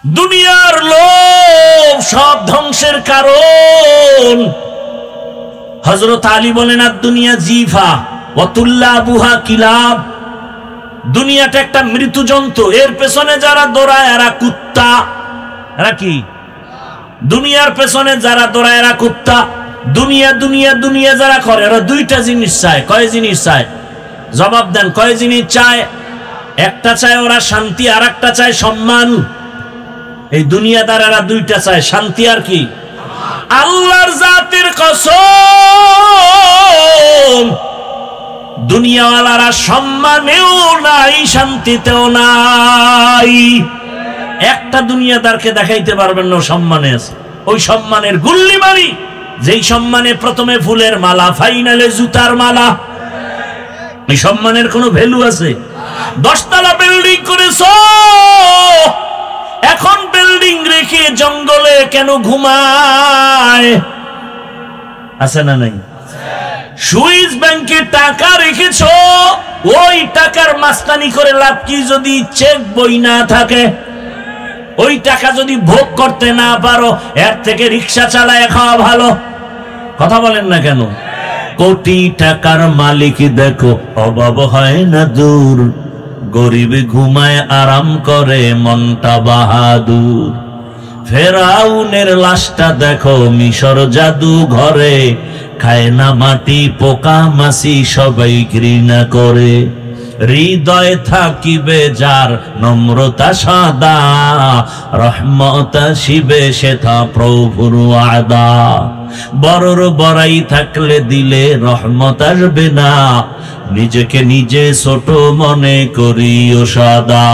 দুনিয়ার লোভ সব ধ্বংসের কারণ। হযরত আলী বলেন, আর দুনিয়া জিফা ওয়া তুল্লাবুহা কিলাব। দুনিয়াটা একটা মৃত্যু জন্তু, এর পেছনে যারা দৌড়ায় এরা কুত্তা। এরা কি? দুনিয়ার পেছনে যারা দৌড়ায় এরা কুত্তা। দুনিয়া দুনিয়া দুনিয়া যারা করে এরা দুইটা জিনিস চায়। কয় জিনিস চায়? জবাব দেন, কয় জিনিস চায়? একটা চায় ওরা শান্তি, আর একটা চায় সম্মান। এই দুনিয়াদারেরা দুইটা চায়, শান্তি আর কি? আল্লাহর জাতের কসম, দুনিয়াওয়ালারা সম্মানেও নাই, শান্তিতেও নাই। একটা দুনিয়াদারকে দেখাইতে পারবেন না সম্মানে আছে। ওই সম্মানের গুল্লি মারি, যেই সম্মানে প্রথমে ফুলের মালা, ফাইনালে জুতার মালা। এই সম্মানের কোনো ভ্যালু আছে? 10 তলা বিল্ডিং করেছো, এখন বিল্ডিং রেখে জঙ্গলে কেন ঘুমায়? আছে না নাই? সুইস ব্যাংকে টাকা রেখেছো, ওই টাকার মাস্তানি করে লাভ কি যদি চেক বই না থাকে? ওই টাকা যদি ভোগ করতে না পারো, এর থেকে রিক্সা চালায় খাওয়া ভালো। কথা বলেন না কেন? কোটি টাকার মালিক দেখো, অভাব হয় না দূর, গরিব ঘুমায় আরাম করে মনটা বাহাদুর। ফেরাউনের লাশটা দেখো মিশর জাদু ঘরে, খায় না মাটি পোকা মাছি সবাই ঘৃণা করে। হৃদয় থাকিবে যার নম্রতা সাদা, রহমত শিবে সেথা প্রভুর ওয়াদা। বড়র বড়াই থাকলে দিলে রহমত আসবে না, নিজেকে নিজে ছোট মনে করিও সদা।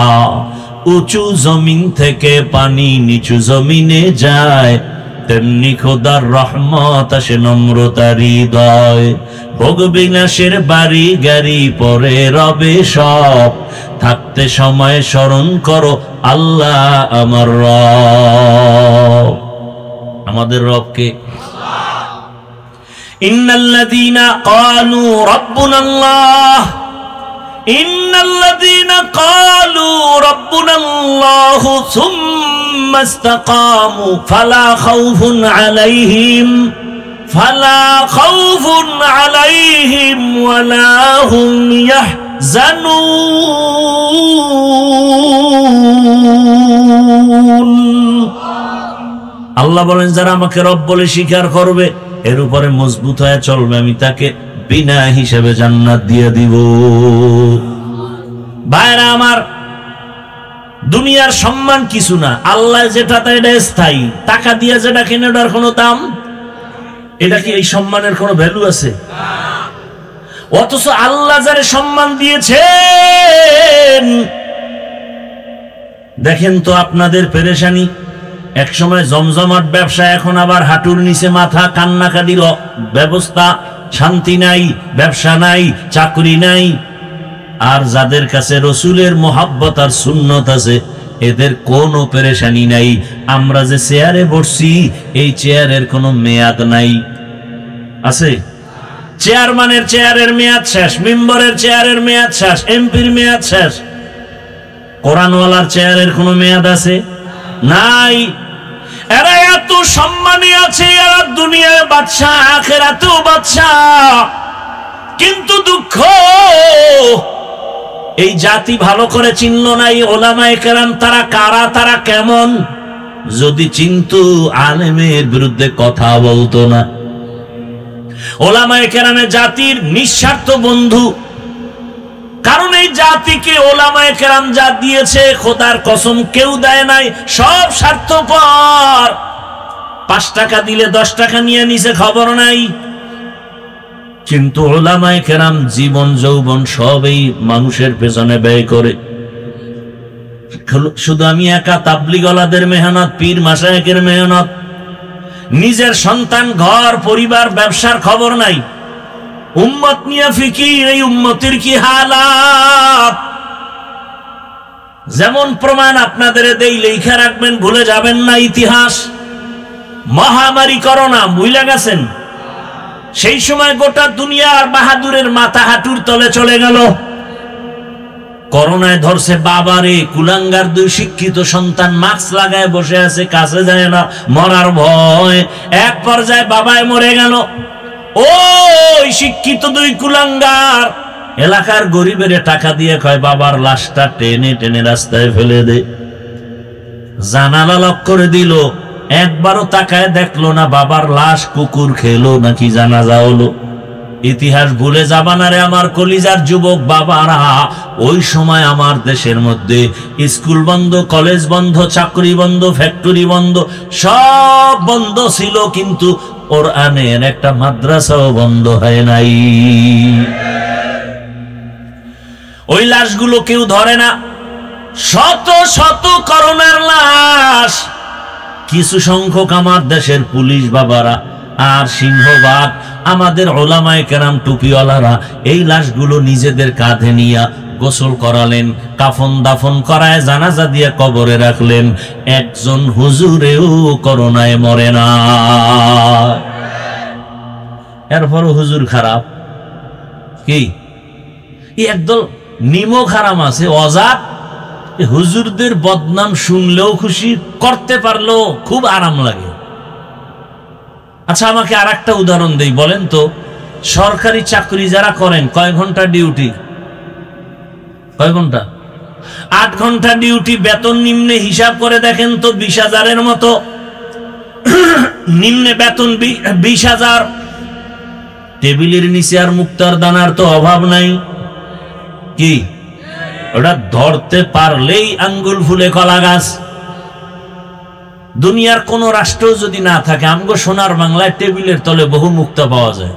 উঁচু জমিন থেকে পানি নিচু জমিনে যায়, তেমনি খোদার রহমত আসে নম্রতার হৃদয়। ভোগ বিলাসের বাড়ি গাড়ি পরে রবে সব, থাকতে সময় স্মরণ করো আল্লাহ আমার রব। আমাদের রবকে ইন্নাল্লাযীনা ক্বালু রাব্বুনাল্লাহ, ইন্নাল্লাযীনা ক্বালু রাব্বুনাল্লাহু সুম্মা ইসতাকামু ফালা খাউফুন আলাইহিম ওয়ালা হুম ইয়াহজানুন। আল্লাহ বলেন, যারা আমাকে রব বলে স্বীকার করবে, এর উপরে মজবুত হয়ে চলবে, আমি তাকে বিনা হিসেবে জান্নাত দিয়ে দিব। ভাইরা আমার, দুনিয়ার সম্মান কিছু না, আল্লাহ যেটা তাই এটা স্থায়ী। টাকা দিয়ে যেটা কিনে ওটার কোনো দাম? এটা কি এই সম্মানের কোনো ভ্যালু আছে? অথচ আল্লাহ যারে সম্মান দিয়েছেন, দেখেন তো আপনাদের পেরেশানি। এক সময় জমজমাট ব্যবসা, এখন আবার হাঁটুর নিচে মাথা, কান্নাকাটির ব্যবস্থা, শান্তি নাই, ব্যবসা নাই, চাকরি নাই। আর যাদের কাছে রসুলের মোহাব্বত আর সুন্নত আছে, এদের কোনো পেরেশানি নাই। আমরা যে চেয়ারে বসছি, এই চেয়ারের কোনো মেয়াদ নাই। আছে? চেয়ারম্যানের চেয়ারের মেয়াদ শেষ, মেম্বারের চেয়ারের মেয়াদ শেষ, এমপির মেয়াদ শেষ। কোরআনওয়ালার চেয়ারের কোনো মেয়াদ আছে? নাই। এরা এত সম্মানী আছে, এরা দুনিয়ায় বাদশা, আখিরাতেও বাদশা। কিন্তু দুঃখ, এই জাতি ভালো করে চিনল না এই ওলামায়ে কেরাম তারা কারা, তারা কেমন। যদি চিনতো, আলেমের বিরুদ্ধে কথা বলতো না। ওলামায়ে কেরামে জাতির নিঃস্বার্থ বন্ধু। কারণ এই জাতিকে ওলামায়ে কেরাম যা দিয়েছে, খোদার কসম কেউ দেয় নাই। সব স্বার্থপর। 5 টাকা দিলে 10 টাকা নিয়ে নিছে, খবর নাই। কিন্তু ওলামায়ে কেরাম জীবন যৌবন সব এই মানুষের পেছনে ব্যয় করে। শুধু আমি একা তাবলীগওয়ালাদের মেহনত, পীর মাশায়েখের মেহনত, নিজের সন্তান, ঘর, পরিবার, ব্যবসার খবর নাই। উম্মত নিয়ে ফিকির, এই উম্মতের কি হালাত। যেমন প্রমাণ আপনাদের দেই, লেখা রাখবেন, ভুলে যাবেন না ইতিহাস। মহামারী করোনা, ভুলে গেছেন? সেই সময় গোটা দুনিয়ার বাহাদুরের মাথা হাঁটুর তলে চলে গেল। করোনায় ধরছে বাবারে, কুলাঙ্গার দুই শিক্ষিত সন্তান মাস্ক লাগায় বসে আছে, কাছে যায় না, মরার ভয়। এক পর্যায়ে বাবায় মরে গেল। ওই শিক্ষিত দুই কুলাঙ্গার এলাকার গরিবের টাকা দিয়ে কয় বাবার লাশটা টেনে টেনে রাস্তায় ফেলে দে। জানালা লক করে দিল, একবারও তাকায় দেখলো না বাবার লাশ কুকুর খেলো নাকি জানাজা হলো। ইতিহাস ভুলে যাবা না রে আমার কলিজার যুবক বাবারা। ওই সময় আমার দেশের মধ্যে স্কুল বন্ধ, কলেজ বন্ধ, চাকরি বন্ধ, ফ্যাক্টরি বন্ধ, সব বন্ধ ছিল, কিন্তু কোরআনের একটা মাদ্রাসাও বন্ধ হয় নাই। ওই লাশগুলো কেউ ধরে না, শত শত করোনার লাশ। কিছু সংখ্যক আমার দেশের পুলিশ বাবারা আর সিংহবাগ আমাদের ওলামায়ে কেরাম টুপিওয়ালারা এই লাশগুলো নিজেদের কাঁধে নিয়ে গোসল করালেন, কাফন দাফন করায় জানাজা দিয়ে কবরে রাখলেন। একজন হুজুরেও করোনায় মরে না। এরপরও হুজুর খারাপ কি? একদল নিমক হারাম আছে, অজাত। হুজুরদের বদনাম শুনলেও খুশি, করতে পারলেও খুব আরাম লাগে। আচ্ছা, আমাকে আর একটা উদাহরণ দেই, বলেন তো, সরকারি চাকরি যারা করেন কয় ঘন্টা ডিউটি? কয় ঘন্টা? 8 ঘন্টা ডিউটি। বেতন নিম্নে হিসাব করে দেখেন তো, 20,000-এর মতো নিম্নে বেতন, 20,000। টেবিলের নিচে আর মুক্তার দানার তো অভাব নাই কি? ওটা ধরতে পারলেই আঙ্গুল ফুলে কলা গাছ। দুনিয়ার কোন রাষ্ট্র যদি না থাকে, আমগো সোনার বাংলায় টেবিলের তলে বহু মুক্তা পাওয়া যায়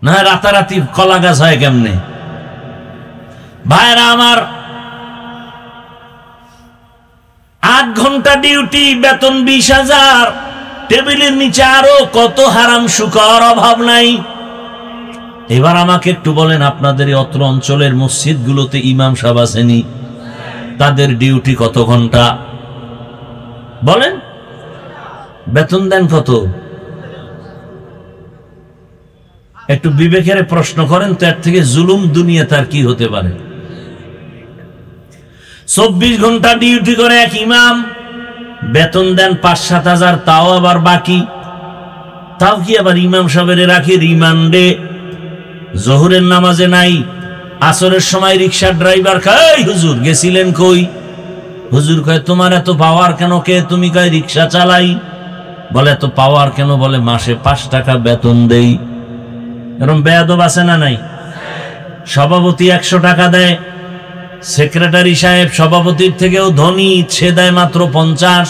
না। রাতারাতি কলা গাছ হয় কেমনে? ভাইরা আমার, 8 ঘন্টা ডিউটি, বেতন 20,000, টেবিলের নিচে আরো কত হারাম শুকর, অভাব নাই। এবার আমাকে একটু বলেন, আপনাদের এই অত্র অঞ্চলের মসজিদগুলোতে ইমাম সাহেব আসেনি? তাদের ডিউটি কত ঘন্টা বলেন? বেতন দেন কত? একটু বিবেকের প্রশ্ন করেন তো, এর থেকে জুলুম দুনিয়া তার কি হতে পারে? 24 ঘন্টা ডিউটি করে এক ইমাম, বেতন দেন 5-7 হাজার, তাও আবার বাকি। তাও কি আবার ইমাম সাহেবের রাখি রিমান্ডে? জোহরের নামাজে নাই, আসরের সময় রিক্সার ড্রাইভার কয়, হুজুর গেছিলেন কই? হুজুর কয়, তোমার এত পাওয়ার কেন? কে তুমি? কয়, রিক্সা চালাই। বলে, এত পাওয়ার কেন? বলে, মাসে 5 টাকা বেতন দেই। এরকম বেয়াদব আছে না নাই? সভাপতি 100 টাকা দেয়, সেক্রেটারি সাহেব সভাপতির থেকেও ধনী, সে দেয় মাত্র 50।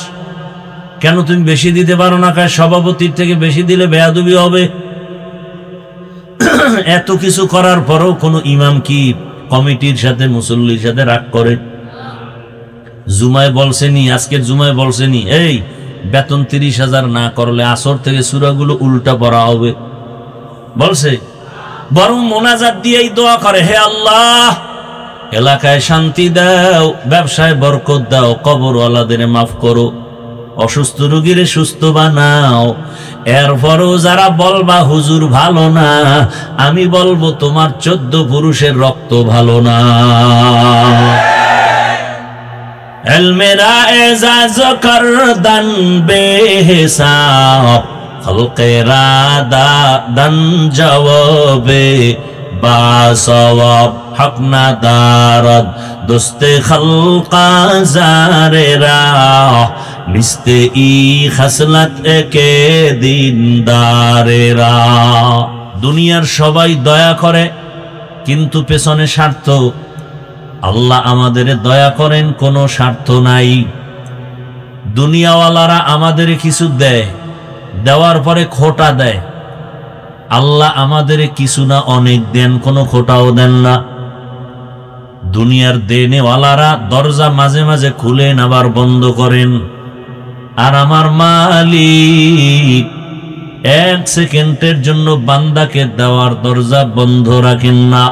কেন তুমি বেশি দিতে পারো না? কয়, সভাপতির থেকে বেশি দিলে বেয়াদবি হবে। এত কিছু করার পরও কোন ইমাম কি কমিটির সাথে, মুসল্লির সাথে রাগ করে? জুমায় বলছেনি, আজকের জুমায় বলছেনি, এই বেতন 30,000 না করলে আসর থেকে সূরাগুলো উল্টা পড়া হবে? বলছে? বরং মোনাজাত দিয়েই দোয়া করে, হে আল্লাহ, এলাকায় শান্তি দাও, ব্যবসায় বরকত দাও, কবরওয়ালাদের মাফ করো, অসুস্থ রোগীরে সুস্থ বানাও। এরপরও যারা বলবা হুজুর ভালো না, আমি বলবো তোমার 14 পুরুষের রক্ত ভালো না। এলমেরা এজাজ করদান বেহিসাব, খলকেরা দান জবাবে বাসওয়াব, হক না দারদ দোস্তে খলকা জারেরা, মিস্তে ই খাসলাত কে দিনদারেরা। দুনিয়ার সবাই দয়া করে, কিন্তু পেছনে স্বার্থ। আল্লাহ আমাদের দয়া করেন, কোনো স্বার্থ নাই। দুনিয়াওয়ালারা আমাদের কিছু দেয়, দেওয়ার পরে খোটা দেয়। আল্লাহ আমাদের কিছু না অনেক দেন, কোনো খোটাও দেন না। দুনিয়ার দেনেওয়ালারা দরজা মাঝে মাঝে খুলেন, আবার বন্ধ করেন। আর আমার মালিক 1 সেকেন্ডের জন্য বান্দাকে দেওয়ার দরজা বন্ধ রাখেন না।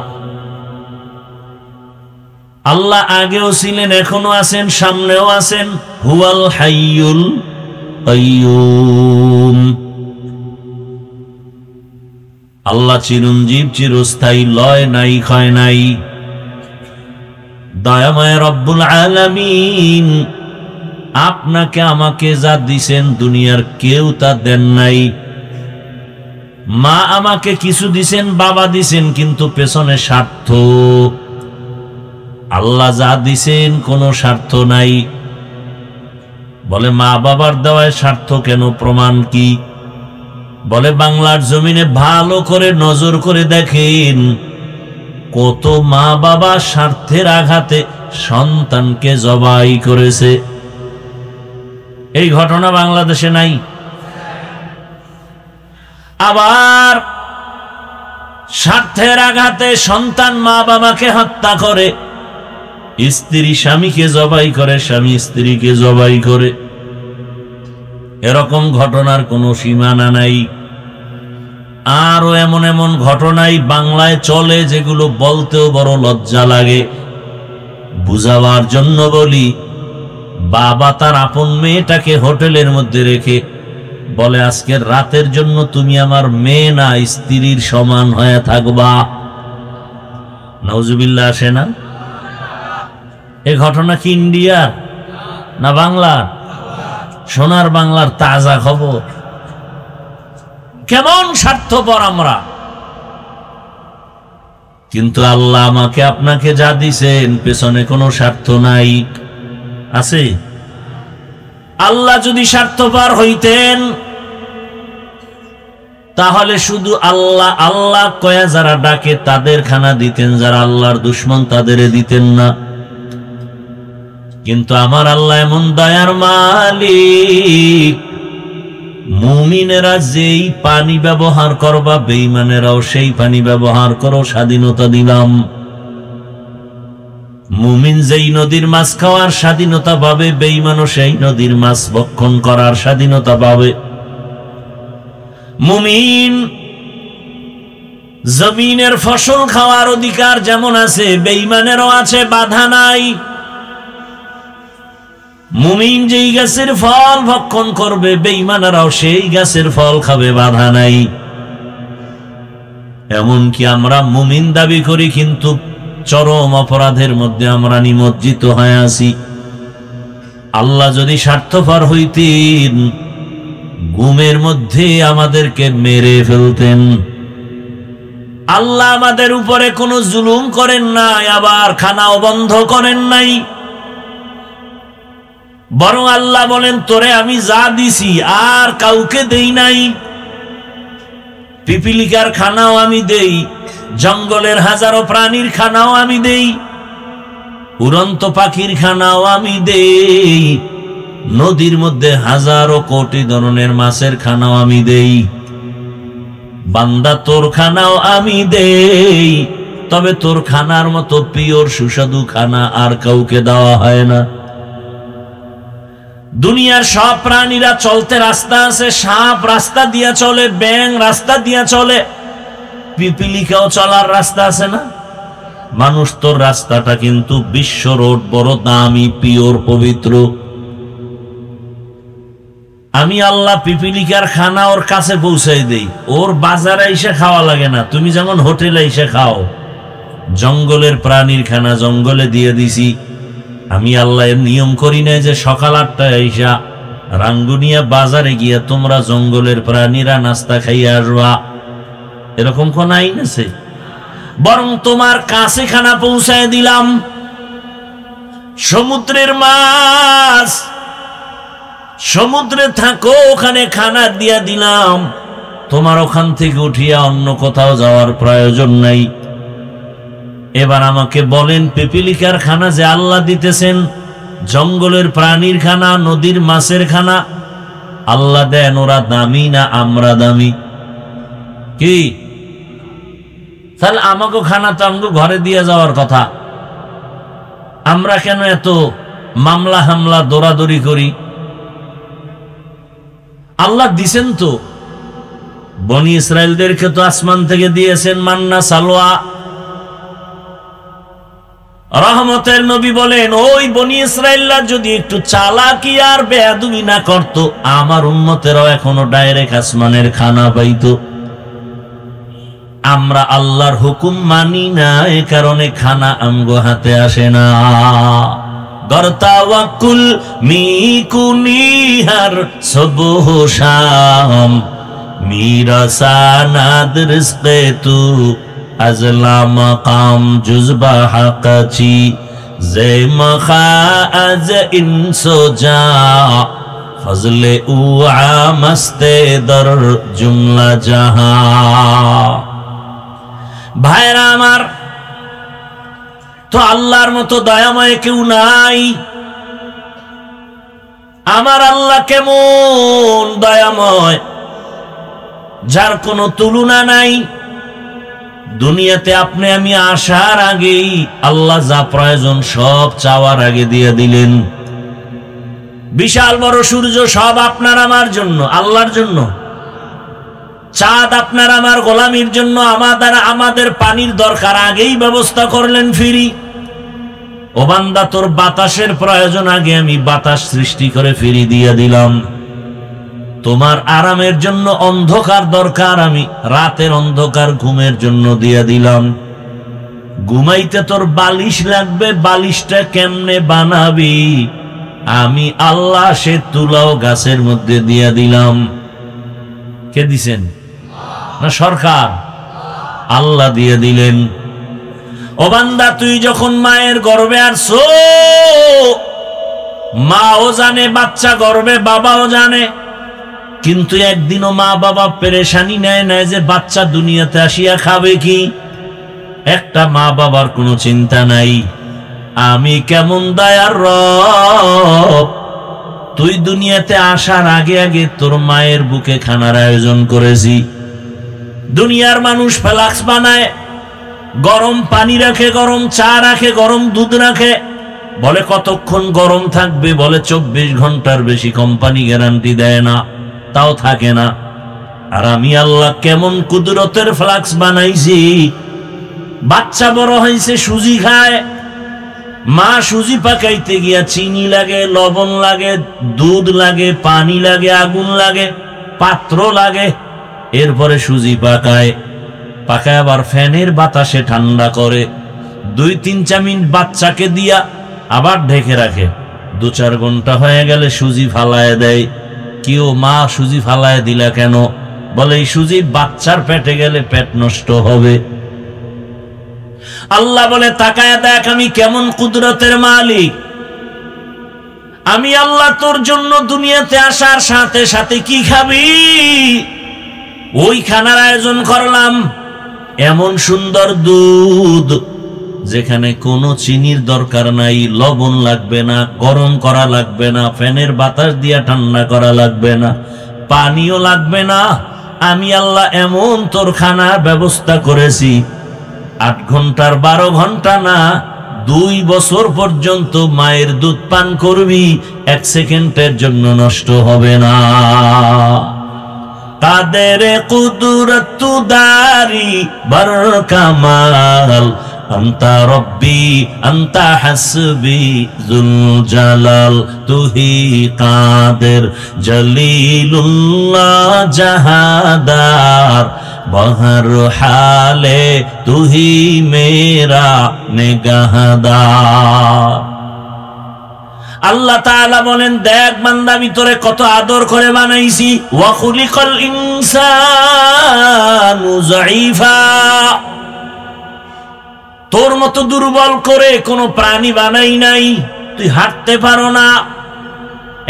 আল্লাহ আগেও ছিলেন, এখনো আছেন, সামনেও আছেন। হুয়াল হাইয়ুল কাইয়ুম। আল্লাহ চিরঞ্জীব, চিরস্থায়ী, লয় নাই, ক্ষয় নাই। দয়াময় রব্বুল আলামিন আপনাকে আমাকে যা দিছেন দুনিয়ার কেউ তা দেন নাই। মা আমাকে কিছু দিছেন, বাবা দিছেন, কিন্তু পেছনে স্বার্থ। আল্লাহ যা দিছেন কোনো স্বার্থ নাই। বলে মা বাবার দেওয়ায় স্বার্থ কেন, প্রমাণ কি? বলে বাংলার জমিনে ভালো করে নজর করে দেখেন, কত মা বাবা স্বার্থের আঘাতে সন্তানকে জবাই করেছে। এই ঘটনা বাংলাদেশে নাই? আবার স্বার্থের আঘাতে সন্তান মা বাবাকে হত্যা করে, স্ত্রী স্বামীকে জবাই করে, স্বামী স্ত্রীকে জবাই করে। এরকম ঘটনার কোনো সীমানা নাই। আরো এমন এমন ঘটনাই বাংলায় চলে যেগুলো বলতেও বড় লজ্জা লাগে। বুঝাবার জন্য বলি, বাবা তার আপন মেয়েটাকে হোটেলের মধ্যে রেখে বলে আজকের রাতের জন্য তুমি আমার মেয়ে না, স্ত্রীর সমান হয়ে থাকবা। নাউজুবিল্লাহ আসে না? এ ঘটনা কি ইন্ডিয়ার না বাংলার? সোনার বাংলার তাজা খবর। কেমন স্বার্থপর আমরা! কিন্তু আল্লাহ আমাকে আপনাকে যা দিছেন পেছনে কোনো স্বার্থ নাই। আছে? আল্লাহ যদি স্বার্থপর হইতেন তাহলে শুধু আল্লাহ আল্লাহ কয়া যারা ডাকে তাদের খানা দিতেন, যারা আল্লাহর দুশমন তাদের দিতেন না। কিন্তু আমার আল্লাহ এমন দয়ার মালিক, মুমিনেরা যেই পানি ব্যবহার করবা বেঈমানেরাও সেই পানি ব্যবহার করো, স্বাধীনতা দিলাম। মুমিন যেই নদীর মাছ খাওয়ার স্বাধীনতা পাবে, বেঈমানও সেই নদীর মাছ ভক্ষণ করার স্বাধীনতা পাবে। মুমিন জমিনের ফসল খাওয়ার অধিকার যেমন আছে, বেঈমানেরও আছে, বাধা নাই। মুমিন যেই গাছের ফল ভক্ষণ করবে, বেঈমানেরাও সেই গাছের ফল খাবে, বাধা নাই। এমনকি আমরা মুমিন দাবি করি, কিন্তু চরম অপরাধের মধ্যে আমরা নিমজ্জিত হয়ে আছি। আল্লাহ যদি স্বার্থপর হইতেন ঘুমের মধ্যে আমাদেরকে মেরে ফেলতেন। আল্লাহ আমাদের উপরে কোনো জুলুম করেন নাই, আবার খানাও বন্ধ করেন নাই। বরং আল্লাহ বলেন, তোরে আমি যা দিছি আর কাউকে দেই নাই। পিপিলিকার খানাও আমি দেই, জঙ্গলের হাজারো প্রাণীর খানাও আমি দেই, উড়ন্ত পাখির খানাও আমি দেই, নদীর মধ্যে হাজারো কোটি ধরনের মাছের খানাও আমি দেই। বান্দা তোর খানাও আমি দেই, তবে তোর খানার মতো পিওর সুস্বাদু খানা আর কাউকে দেওয়া হয় না। দুনিয়ার সব প্রাণীরা চলতে রাস্তা আছে, সাপ রাস্তা দিয়া চলে, ব্যাঙ রাস্তা দিয়া চলে, পিপিলিকাও চলার রাস্তা আছে না? মানুষ তোর রাস্তাটা কিন্তু বিশ্ব রোড, বড় দামি, পিওর, পবিত্র। আমি আল্লাহ পিপিলিকার খানা ওর কাছে পৌঁছাই দেই, ওর বাজারে এসে খাওয়া লাগে না। তুমি যেমন হোটেলে এসে খাও, জঙ্গলের প্রাণীর খানা জঙ্গলে দিয়ে দিছি। আমি আল্লাহ এর নিয়ম করি না যে সকাল 8টায় আইসা রাঙ্গুনিয়া বাজারে গিয়া তোমরা জঙ্গলের প্রাণীরা নাস্তা খাইয়া আসবা, এরকম কোন আইন আছে? বরং তোমার কাছে খানা পৌঁছায় দিলাম। সমুদ্রের মাছ, সমুদ্রে থাকো, ওখানে খানা দিয়া দিলাম। তোমার ওখান থেকে উঠিয়া অন্য কোথাও যাওয়ার প্রয়োজন নাই। এবার আমাকে বলেন, পিপিলিকার খানা যে আল্লাহ দিতেছেন, জঙ্গলের প্রাণীর খানা, নদীর মাছের খানা আল্লাহ দেন, ওরা দামি না আমরা দামি? কি? তাহলে আমাকে খানা তো আমাকে ঘরে দিয়ে যাওয়ার কথা। আমরা কেন এত মামলা হামলা দৌড়াদৌড়ি করি? আল্লাহ দিছেন তো, বনি ইসরায়েলদেরকে তো আসমান থেকে দিয়েছেন মান্না সালোয়া। রহমতের নবী বলেন, ওই বনি ইসরায়েলরা যদি একটু চালাকি আর বেয়াদবি না করত, আমার উম্মতেরাও এখনো ডাইরেক্ট আসমানের খানা পাইতো। আমরা আল্লাহর হুকুম মানি না, এ কারণে খানা আমগো হাতে আসে না। গরতাওয়াকুল মিকুনিহার সবহ শাম মিরাসানাদ রিজকে তু আজলা মাকাম জুজবা হাকাচি জে মখা আজ ইনসোজা ফজলে উআ মস্তে দর জুমলা জাহা। ভাইরা আমার, তো আল্লাহর মতো দয়াময় কেউ নাই। আমার আল্লাহ কেমন দয়াময়, যার কোনো তুলনা নাই। দুনিয়াতে আপনি আমি আসার আগেই আল্লাহ যা প্রয়োজন সব চাওয়ার আগে দিয়ে দিলেন। বিশাল বড় সূর্য সব আপনার আমার জন্য, আল্লাহর জন্য। চাঁদ আপনার আমার গোলামির জন্য, আমাদের পানির দরকার আগেই ব্যবস্থা করলেন ফ্রি। ও বান্দা, তোর বাতাসের প্রয়োজন আগে আমি বাতাস সৃষ্টি করে ফ্রি দিয়ে দিলাম। তোমার আরামের জন্য অন্ধকার দরকার, আমি রাতের অন্ধকার ঘুমের জন্য দিয়ে দিলাম। ঘুমাইতে তোর বালিশ লাগবে, বালিশটা কেমনে বানাবি? আমি আল্লাহ সে তুলাও গাছের মধ্যে দিয়ে দিলাম। কে দিছেন? না সরকার? আল্লাহ দিয়ে দিলেন। ও বান্দা, তুই যখন মায়ের গর্ভে আসছো, মাও জানে বাচ্চা গর্ভে, বাবাও জানে, কিন্তু একদিনও মা বাবা পেরেশানি নেয় না যে বাচ্চা দুনিয়াতে আসিয়া খাবে কি। একটা মা বাবার কোনো চিন্তা নাই। আমি কেমন দয়ার রব, তুই দুনিয়াতে আসার আগে আগে তোর মায়ের বুকে খানার আয়োজন করেছি। দুনিয়ার মানুষ ফ্লাক্স বানায়, গরম পানি রাখে, গরম চা রাখে, গরম দুধ রাখে, বলে কতক্ষণ গরম থাকবে, বলে 24 ঘন্টার বেশি কোম্পানি গ্যারান্টি দেয় না, তাও থাকে না। আর আমি আল্লাহ কেমন কুদরতের ফ্লাক্স বানাইছি। বাচ্চা বড় হয়েছে, সুজি খায়। মা সুজি পাকাইতে গিয়া চিনি লাগে, লবণ লাগে, দুধ লাগে, পানি লাগে, আগুন লাগে, পাত্র লাগে, এরপরে সুজি পাকায়। পাকায় আবার ফ্যানের বাতাসে ঠান্ডা করে। 2-3 মিনিট বাচ্চাকে দিয়া আবার ঢেকে রাখে। 2-4 ঘন্টা হয়ে গেলে সুজি ফালায় দেয়। কেউ মা সুজি ফালায় দিলা কেন? বলে এই সুজি বাচ্চার পেটে গেলে পেট নষ্ট হবে। আল্লাহ বলে তাকায় দেখ আমি কেমন কুদরতের মালিক। আমি আল্লাহ তোর জন্য দুনিয়াতে আসার সাথে সাথে কি খাবি ওই খানার আয়োজন করলাম। এমন সুন্দর দুধ যেখানে কোনো চিনির দরকার নাই, লবণ লাগবে না, গরম করা লাগবে না, ফ্যানের বাতাস দিয়া ঠান্ডা করা লাগবে না, পানিও লাগবে না। আমি আল্লাহ এমন তোর খানার ব্যবস্থা করেছি 8 ঘন্টার 12 ঘন্টা না, 2 বছর পর্যন্ত মায়ের দুধ পান করবি, 1 সেকেন্ডের জন্য নষ্ট হবে না। কাদের কুদরত দারি বর কামাল আন্তা রব্বি আন্তা হাসবি যুল জালাল তুহি কাদের জলিলুল্লাহ জাহাদার বহর হালে তুহি মেরা নিগাহদার। আল্লাহ তাআলা বলেন দেখ বান্দা আমি তোরে কত আদর করে বানাইছি। ওয়া খুলিকাল ইনসানু যায়ীফা, তোর মতো দুর্বল করে কোনো প্রাণী বানাই নাই। তুই হাঁটতে পারো না।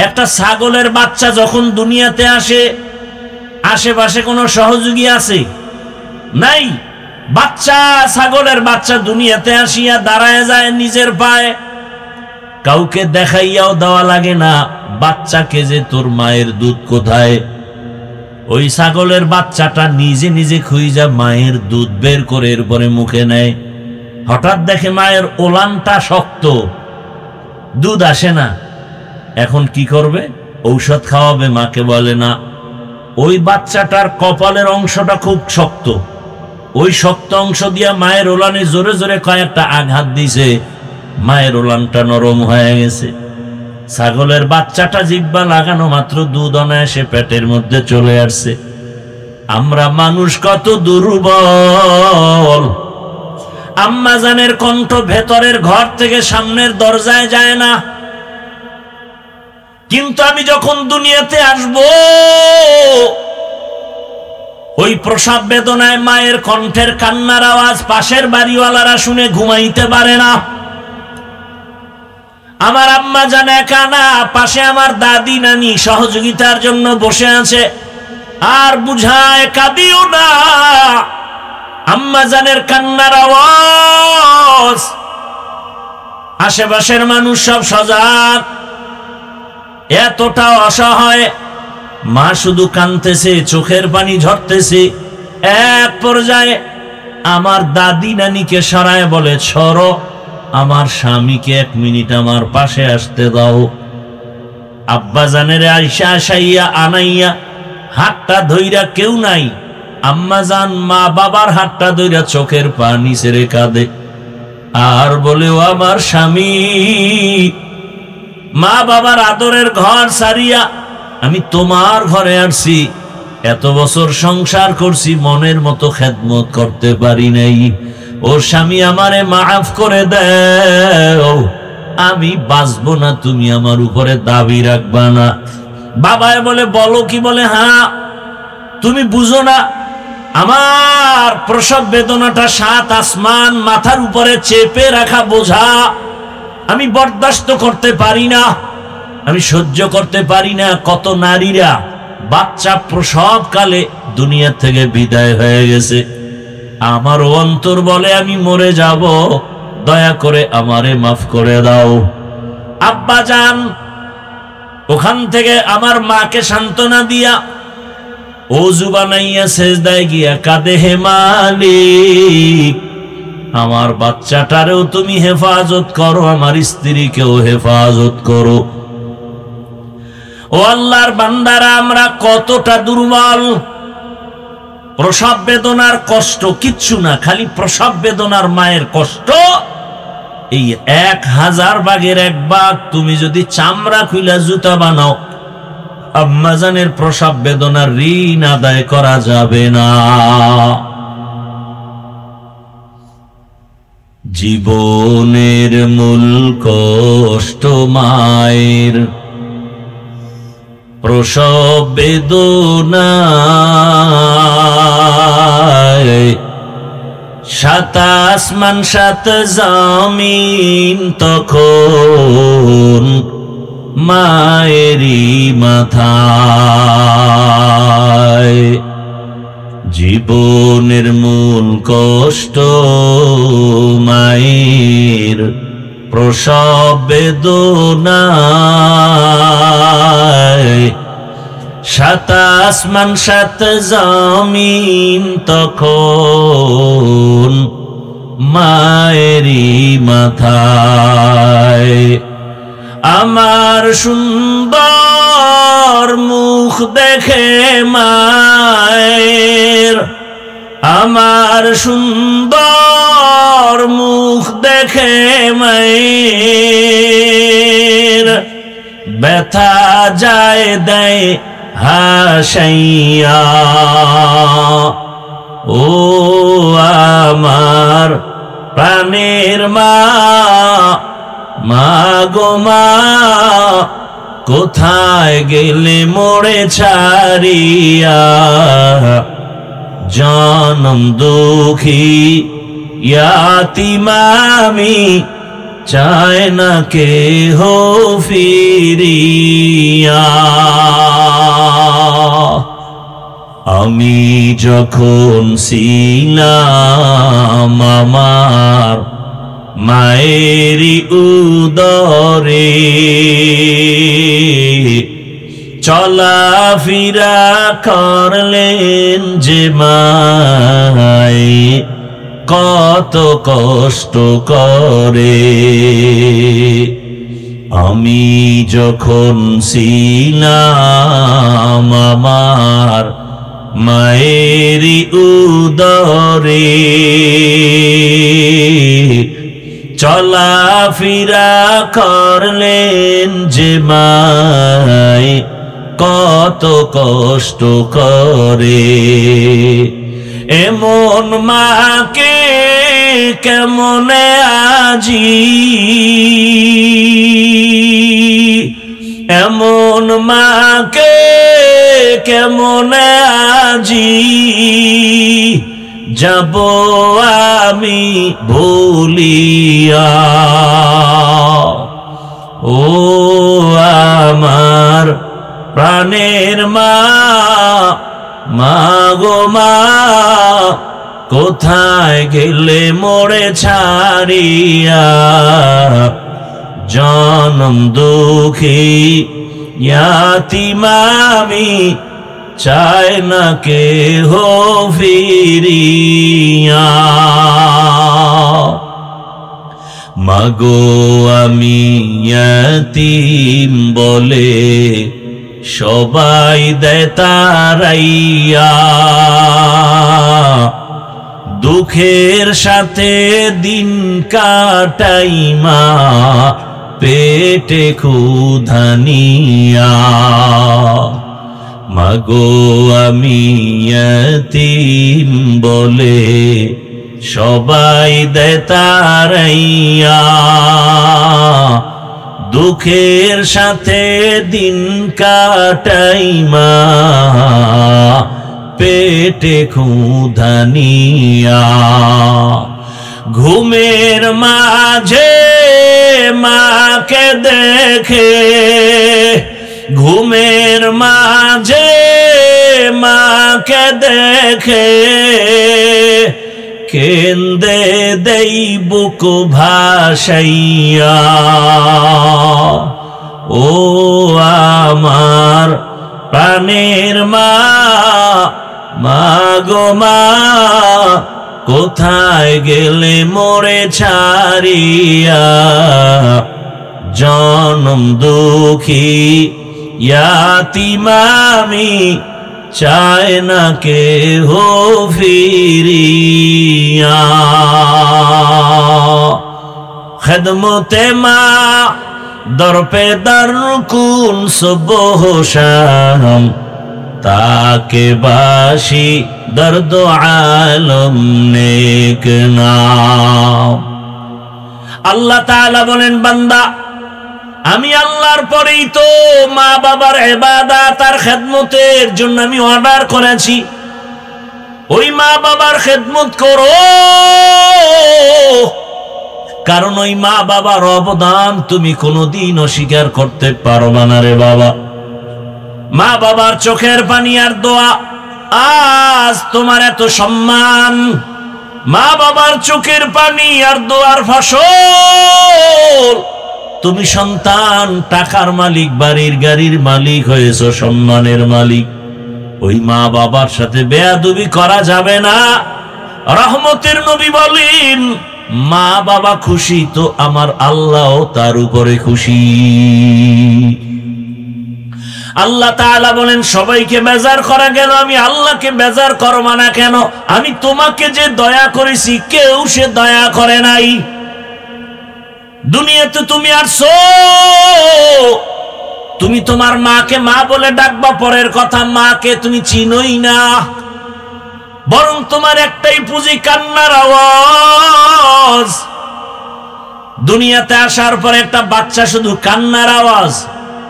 একটা ছাগলের বাচ্চা যখন দুনিয়াতে আসে, আশেপাশে কোনো সহযোগী আছে? নাই। বাচ্চা ছাগলের বাচ্চা দুনিয়াতে আসিয়া দাঁড়ায় যায় নিজের পায়ে, কাউকে দেখাইয়াও দেওয়া লাগে না বাচ্চাকে যে তোর মায়ের দুধ কোথায়। ওই ছাগলের বাচ্চাটা নিজে নিজে খুঁজা মায়ের দুধ বের করে এরপরে মুখে নেয়। হঠাৎ দেখে মায়ের ওলানটা শক্ত, দুধ আসে না। এখন কি করবে? ঔষধ খাওয়াবে। মাকে বলে না, ওই বাচ্চাটার কপালের অংশটা খুব শক্ত, ওই শক্ত অংশ দিয়া মায়ের ওলানে জোরে জোরে কয়েকটা আঘাত দিছে, মায়ের ওলানটা নরম হয়ে গেছে। ছাগলের বাচ্চাটা জিহ্বা লাগানো মাত্র দুধ অনায়াসে পেটের মধ্যে চলে আসছে। আমরা মানুষ কত দুর্বল। আম্মা জানের কণ্ঠ ভেতরের ঘর থেকে সামনের দরজায় যায় না, কিন্তু আমি যখন দুনিয়াতে আসব ওই প্রসব বেদনায় মায়ের কণ্ঠের কান্নার আওয়াজ পাশের বাড়িওয়ালারা শুনে ঘুমাইতে পারে না। আমার আম্মা জান একা না, পাশে আমার দাদি নানি সহযোগিতার জন্য বসে আছে আর বুঝায় কাঁদিও না। আম্মা জানের কান্নার আওয়াজ, আশেপাশের মানুষ সব সজাগ, এতটা অসহায়। মা শুধু কাঁদতেছে, চোখের পানি ঝরতেছে। এক পর্যায়ে আমার দাদি নানিকে সরায় বলে, সরো, আমার স্বামীকে 1 মিনিট আমার পাশে আসতে দাও। আব্বা জানের আইসা আসাইয়া আনাইয়া হাতটা ধইরা, কেউ নাই, আম্মা জান মা বাবার হাতটা ধইরা চোখের পানি ছেড়ে কাঁদে আর বলে, ও আমার স্বামী, মা বাবার আদরের ঘর সারিয়া আমি তোমার ঘরে আসছি। এত বছর সংসার করছি, মনের মতো খেদমত করতে পারি নাই। ও স্বামী, আমারে মাফ করে দাও, আমি বাঁচবো না, তুমি আমার উপরে দাবি রাখবা না। বাবায় বলে, বলো কি? বলে, হ্যাঁ, তুমি বুঝো না, আমার প্রসব বেদনাটা 7 আসমান মাথার উপরে চেপে রাখা বোঝা, আমি বরদাস্ত করতে পারি না, আমি সহ্য করতে পারি না। কত নারীরা বাচ্চা প্রসবকালে দুনিয়া থেকে বিদায় হয়ে গেছে, আমার অন্তর বলে আমি মরে যাব, দয়া করে আমারে মাফ করে দাও। আব্বা জান ওখান থেকে আমার মাকে সান্ত্বনা দিয়া ওযু বানাইয়া সেজদায় গিয়া কাঁদে, হে মালিক, আমার বাচ্চাটারেও তুমি হেফাজত করো, আমার স্ত্রীকেও হেফাজত করো। ও আল্লাহর বান্দারা, আমরা কতটা দুর্বল। প্রসব বেদনার কষ্ট কিচ্ছু না, খালি প্রসব বেদনার মায়ের কষ্ট এই 1000 ভাগের 1 ভাগ। তুমি যদি চামড়া খুইলা জুতা বানাও, আম্মা জানের প্রসব বেদনার ঋণ আদায় করা যাবে না। জীবনের মূল কষ্ট মায়ের প্রসব বেদনা, 7 আসমান 7 জমিন তখন মায়েরই মাথায়। জীবনের মূল কষ্ট মায়ের প্রসব বেদনা, 7 আসমান 7 জমিন তখন মায়েরই মাথায়। আমার সুন্দর মুখ দেখে মায়ের, আমার সুন্দর মুখ দেখে মায়ের ব্যথা যায় দেয় হাসাইয়া। ও আমার প্রাণের মা, মা গো মা, কোথায় গেলে মোরে ছাড়িয়া, জনম দুঃখী ইয়াতীম আমি, চায় না কেহ ফিরিয়া। আমি যখন ছিলাম আমার মায়েরই উদরে, চলাফেরা করলেন যে মায়, কত কষ্ট করে। আমি যখন ছিলাম আমার মায়েরই উদরে, চলাফেরা করলেন যে মায়, কত কষ্ট করে। এমন মাকে কেমনে আজি, এমন মাকে কেমনে আজি যাব আমি ভুলিয়া। ও আমার প্রাণের মা, মা গো মা, কোথায় গেলে মোরে ছাড়িয়া। জনম দুঃখী ইয়াতীম আমি, চায় না কেহ ফিরিয়া। মাগো আমি ইয়াতীম বলে সবাই দেয় তাড়াইয়া। দুঃখের সাথে দিন কাটাই মা, পেটে ক্ষুধা নিয়া। মাগো আমি ইয়াতীম বলে সবাই দেয় তাড়াইয়া। দুঃখের সাথে দিন কাটাই মা, পেটে ক্ষুধা নিয়া। ঘুমের মাঝে মাকে দেখে, ঘুমের মাঝে মাকে দেখে কেন্দে দেই বুক ভাসাইয়া। ও আমার প্রাণের মা, মা গো মা, কোথায় গেলে মোরে ছাড়িয়া। জনম দুঃখী ইয়াতীম আমি, চায় না কেহ ফিরিয়া। খেদমতে মা দরপে দর কুন সুবহ শাম, তাকে বাসি দর্দ আলম নেক নাম। আল্লাহ তাআলা বলেন, বান্দা আমি আল্লাহর পরেই তো মা বাবার ইবাদত আর খেদমতের জন্য আমি অর্ডার করেছি। ওই মা বাবার খেদমত করো, কারণ ওই মা বাবার অবদান তুমি কোনোদিন অস্বীকার করতে পারবা না রে বাবা। মা বাবার চোখের পানি আর দোয়া আজ তোমার এত সম্মান। মা বাবার চোখের পানি আর দোয়ার ফসল তুমি সন্তান, টাকার মালিক, বাড়ির গাড়ির মালিক হয়েছো, সম্মানের মালিক। ওই মা বাবার সাথে বেয়াদবি করা যাবে না। রহমতের নবী বলেন, মা বাবা খুশি তো আমার আল্লাহ তার উপরে খুশি। আল্লাহ তাআলা বলেন, সবাইকে বেজার করা গেল, আমি আল্লাহকে বেজার করবা না কেন? আমি তোমাকে যে দয়া করেছি কেউ সে দয়া করে নাই। দুনিয়াতে তুমি আসছো, তুমি তোমার মাকে মা বলে ডাকবা, পরের কথা মাকে তুমি চিনোই না। বরং তোমার একটাই পুঁজি কান্নার আওয়াজ। দুনিয়াতে আসার পর একটা বাচ্চা শুধু কান্নার আওয়াজ,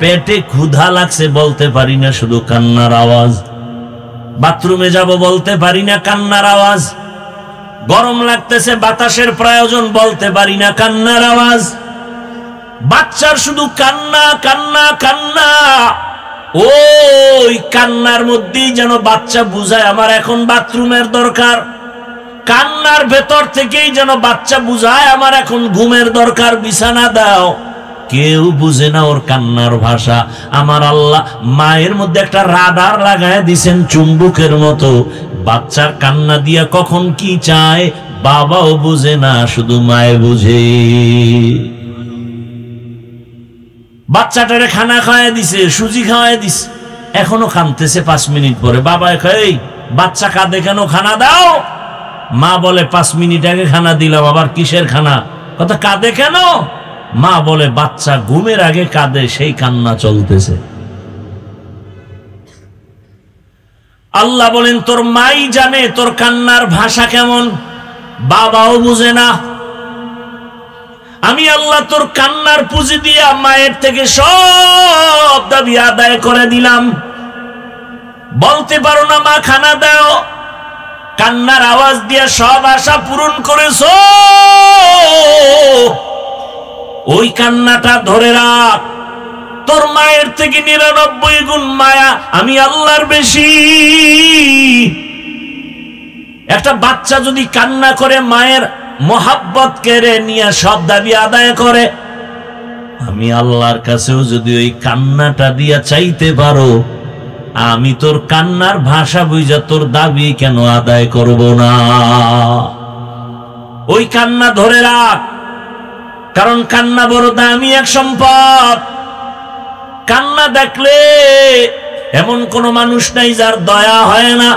পেটে ক্ষুধা লাগছে বলতে পারি না, শুধু কান্নার আওয়াজ। বাথরুমে যাব বলতে পারি না, কান্নার আওয়াজ। গরম লাগতেছে, বাতাসের প্রয়োজন বলতে পারি না, কান্নার আওয়াজ। বাচ্চার শুধু কান্না কান্না কান্না। ওই কান্নার মধ্যেই যেন বাচ্চা বুঝায় আমার এখন বাথরুমের দরকার। কান্নার ভেতর থেকেই যেন বাচ্চা বুঝায় আমার এখন ঘুমের দরকার, বিছানা দাও। কেউ বুঝে না ওর কান্নার ভাষা। আমার আল্লাহ মায়ের মধ্যে একটা রাডার লাগায় দিছেন, চুম্বকের মতো। বাচ্চার কান্না দিয়া কখন কি চায় বাবাও বুঝে না, শুধু মায়ে বুঝে। বাচ্চাটারে খানা খাওয়াই দিছে, সুজি খাওয়াই দিছে, এখনো কাঁদতেছে। 5 মিনিট পরে বাবা কয়, বাচ্চা কাঁদে কেন, খানা দাও। মা বলে, 5 মিনিট আগে খানা দিলাম, আবার কিসের খানা? কথা কাঁদে কেন? মা বলে, বাচ্চা ঘুমের আগে কাঁদে, সেই কান্না চলতেছে। আল্লাহ বলেন তোর মাই জানে তোর কান্নার ভাষা কেমন, বাবাও বুঝে না। আমি আল্লাহ তোর কান্নার পুঁজি দিয়া মায়ের থেকে সব দাবি আদায় করে দিলাম। বলতে পারো না মা খানা দাও, কান্নার আওয়াজ দিয়ে সব আশা পূরণ করেছো, ওই কান্নাটা ধরে রাখ। তোর মায়ের থেকে 99 গুণ মায়া আমি আল্লাহর বেশি। একটা বাচ্চা যদি কান্না করে মায়ের মোহাব্বত কেড়ে নিয়ে সব দাবি আদায় করে, আমি আল্লাহর কাছেও যদি ওই কান্নাটা দিয়া চাইতে পারো, আমি তোর কান্নার ভাষা বুঝা তোর দাবি কেন আদায় করব না? ওই কান্না ধরে রাখ, কারণ কান্না বড় দামি এক সম্পদ। কান্না দেখলে এমন কোন মানুষ নাই যার দয়া হয় না।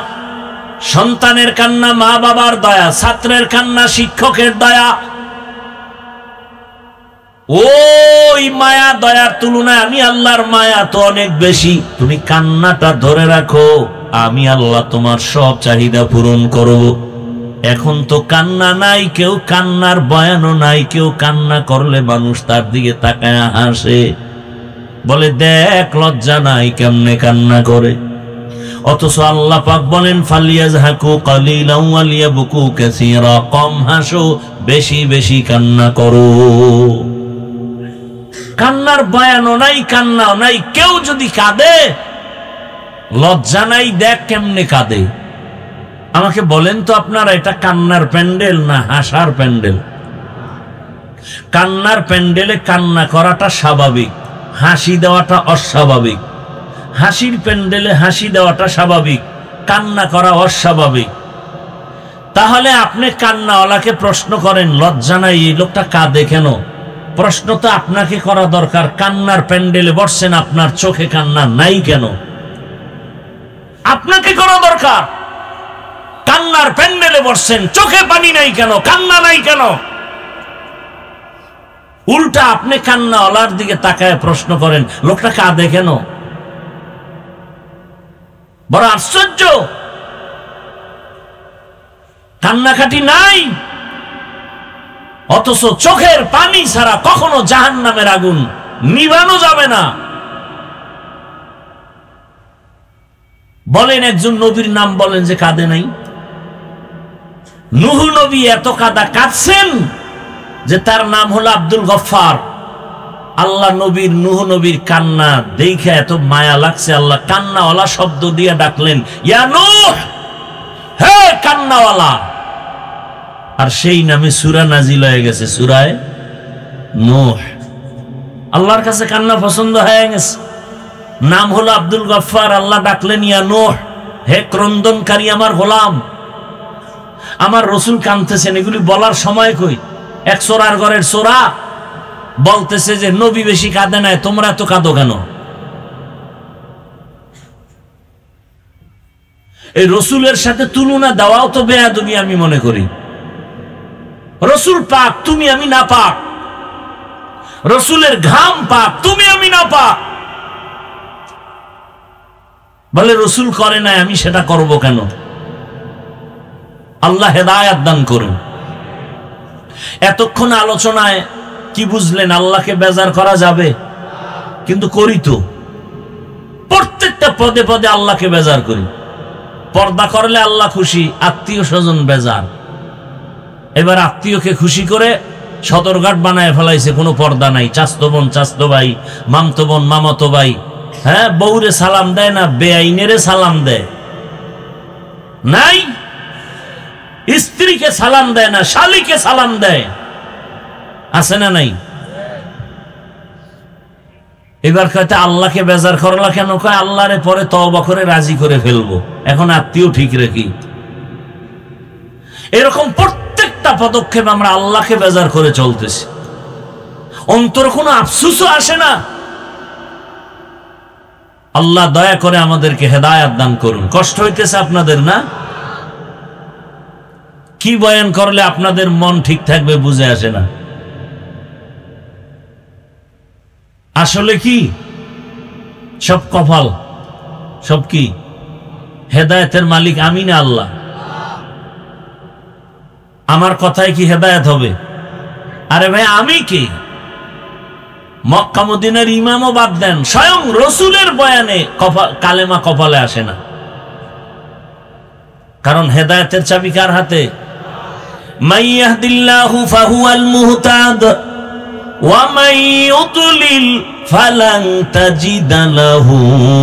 সন্তানের কান্না মা বাবার দয়া, ছাত্রের কান্না শিক্ষকের দয়া। ওই মায়া দয়ার তুলনায় আমি আল্লাহর মায়া তো অনেক বেশি। তুমি কান্নাটা ধরে রাখো, আমি আল্লাহ তোমার সব চাহিদা পূরণ করব। এখন তো কান্না নাই, কেউ কান্নার বয়ানও নাই। কেউ কান্না করলে মানুষ তার দিকে তাকায় হাসে, বলে দেখ লজ্জা নাই কেমনে কান্না করে। অথচ আল্লাহ পাক বলেন ফালিয়াজহাকু কালিলান ওয়া লিয়াবকু কাসীরা, কম হাসো বেশি বেশি কান্না করো। কান্নার বয়ানও নাই, কান্নাও নাই। কেউ যদি কাঁদে লজ্জা নাই, দেখ কেমনে কাঁদে। আমাকে বলেন তো আপনারা, এটা কান্নার প্যান্ডেল না হাসার প্যান্ডেল? কান্নার প্যান্ডেলে কান্না করাটা স্বাভাবিক, হাসি দেওয়াটা অস্বাভাবিক। হাসির প্যান্ডেলে হাসি দেওয়াটা স্বাভাবিক, কান্না করা অস্বাভাবিক। তাহলে আপনি কান্নাওয়ালাকে প্রশ্ন করেন লজ্জা নাই, এই লোকটা কাঁদে কেন? প্রশ্ন তো আপনাকে করা দরকার, কান্নার প্যান্ডেলে বসছেন, আপনার চোখে কান্না নাই কেন? আপনাকে করা দরকার, কান্নার প্যান্ডেলে বসছেন, চোখে পানি নাই কেন, কান্না নাই কেন? উল্টা আপনি কান্নাওয়ালার দিকে তাকায় প্রশ্ন করেন লোকটা কাঁদে কেন? বড় আশ্চর্য। কান্নাকাটি নাই, অথচ চোখের পানি ছাড়া কখনো জাহান্নামের আগুন নিভানো যাবে না। বলেন একজন নবীর নাম বলেন যে কাঁদে নাই? নূহ নবী এত কাঁদছেন যে তার নাম হলো আব্দুল গফফার। আল্লাহ নবীর নূহ নবীর কান্না দেখে এত মায়া লাগছে, আল্লাহ কান্নাওয়ালা শব্দ দিয়ে ডাকলেন, ইয়া নূহ, হে কান্নাওয়ালা। আর সেই নামে সূরা নাজিল হয়ে গেছে, সূরায়ে নূহ। আল্লাহর কাছে কান্না পছন্দ হয়ে গেছে। নাম হলো আব্দুল গফফার, আল্লাহ ডাকলেন ইয়া নূহ, হে ক্রন্দনকারী আমার গোলাম। আমার রসুল কাঁদতেছেন, এগুলি বলার সময় কই? এক চোরার ঘরের চোরা বলতেছে যে নবী বেশি কাঁদে নাই, তোমরা তো কাঁদো কেন? এই রসুলের সাথে তুলনা দেওয়াও তো বেয়াদবি আমি মনে করি। রসুল পাক, তুমি আমি না পাক। রসুলের ঘাম পাক, তুমি আমি না পাক। বলে রসুল করে নাই, আমি সেটা করব কেন? আল্লাহ হেদায়েত দান করুন। এতক্ষণ আলোচনায় কি বুঝলেন? আল্লাহকে বেজার করা যাবে, কিন্তু করি তো। প্রত্যেকটা পদে পদে আল্লাহকে বেজার করি। পর্দা করলে আল্লাহ খুশি, আত্মীয় স্বজন বেজার। এবার আত্মীয়কে খুশি করে সদরঘাট বানায় ফেলাইছে, কোনো পর্দা নাই। চাচতো বোন চাচতো ভাই, মামতো বোন মামাতো ভাই, হ্যাঁ, বউরে সালাম দেয় না, বেআইনেরে সালাম দেয় নাই। স্ত্রীকে সালাম দেয় না, শালীকে সালাম দেয়, আছে না নাই? এবার কয়টা আল্লাহকে বেজার করলা কেন? কয় আল্লাহরে পরে তওবা করে রাজি করে ফেলবো, এখন আত্মীয় ঠিক রাখি। এরকম প্রত্যেকটা পদক্ষেপ আমরা আল্লাহকে বেজার করে চলতেছি। অন্তর কোনো আফসোসও আসে না। আল্লাহ দয়া করে আমাদেরকে হেদায়েত দান করুন। কষ্ট হইতেছে আপনাদের না? কি বয়ান করলে আপনাদের মন ঠিক থাকবে বুঝে আসে না। আসলে কি সব কপাল, সব কি হেদায়েতের মালিক আমি না আল্লাহ? আমার কথায় কি হেদায়েত হবে? আরে ভাই আমি কে? মক্কা মদিনার ইমামও বাদ দেন, স্বয়ং রসুলের বয়ানে কালেমা কপালে আসে না। কারণ হেদায়েতের চাবি কার হাতে? মান ইয়াহদিল্লাহু ফাহুয়াল মুহতাদ ওয়া মান ইউদ্লিল ফালান তাজিদা লাহু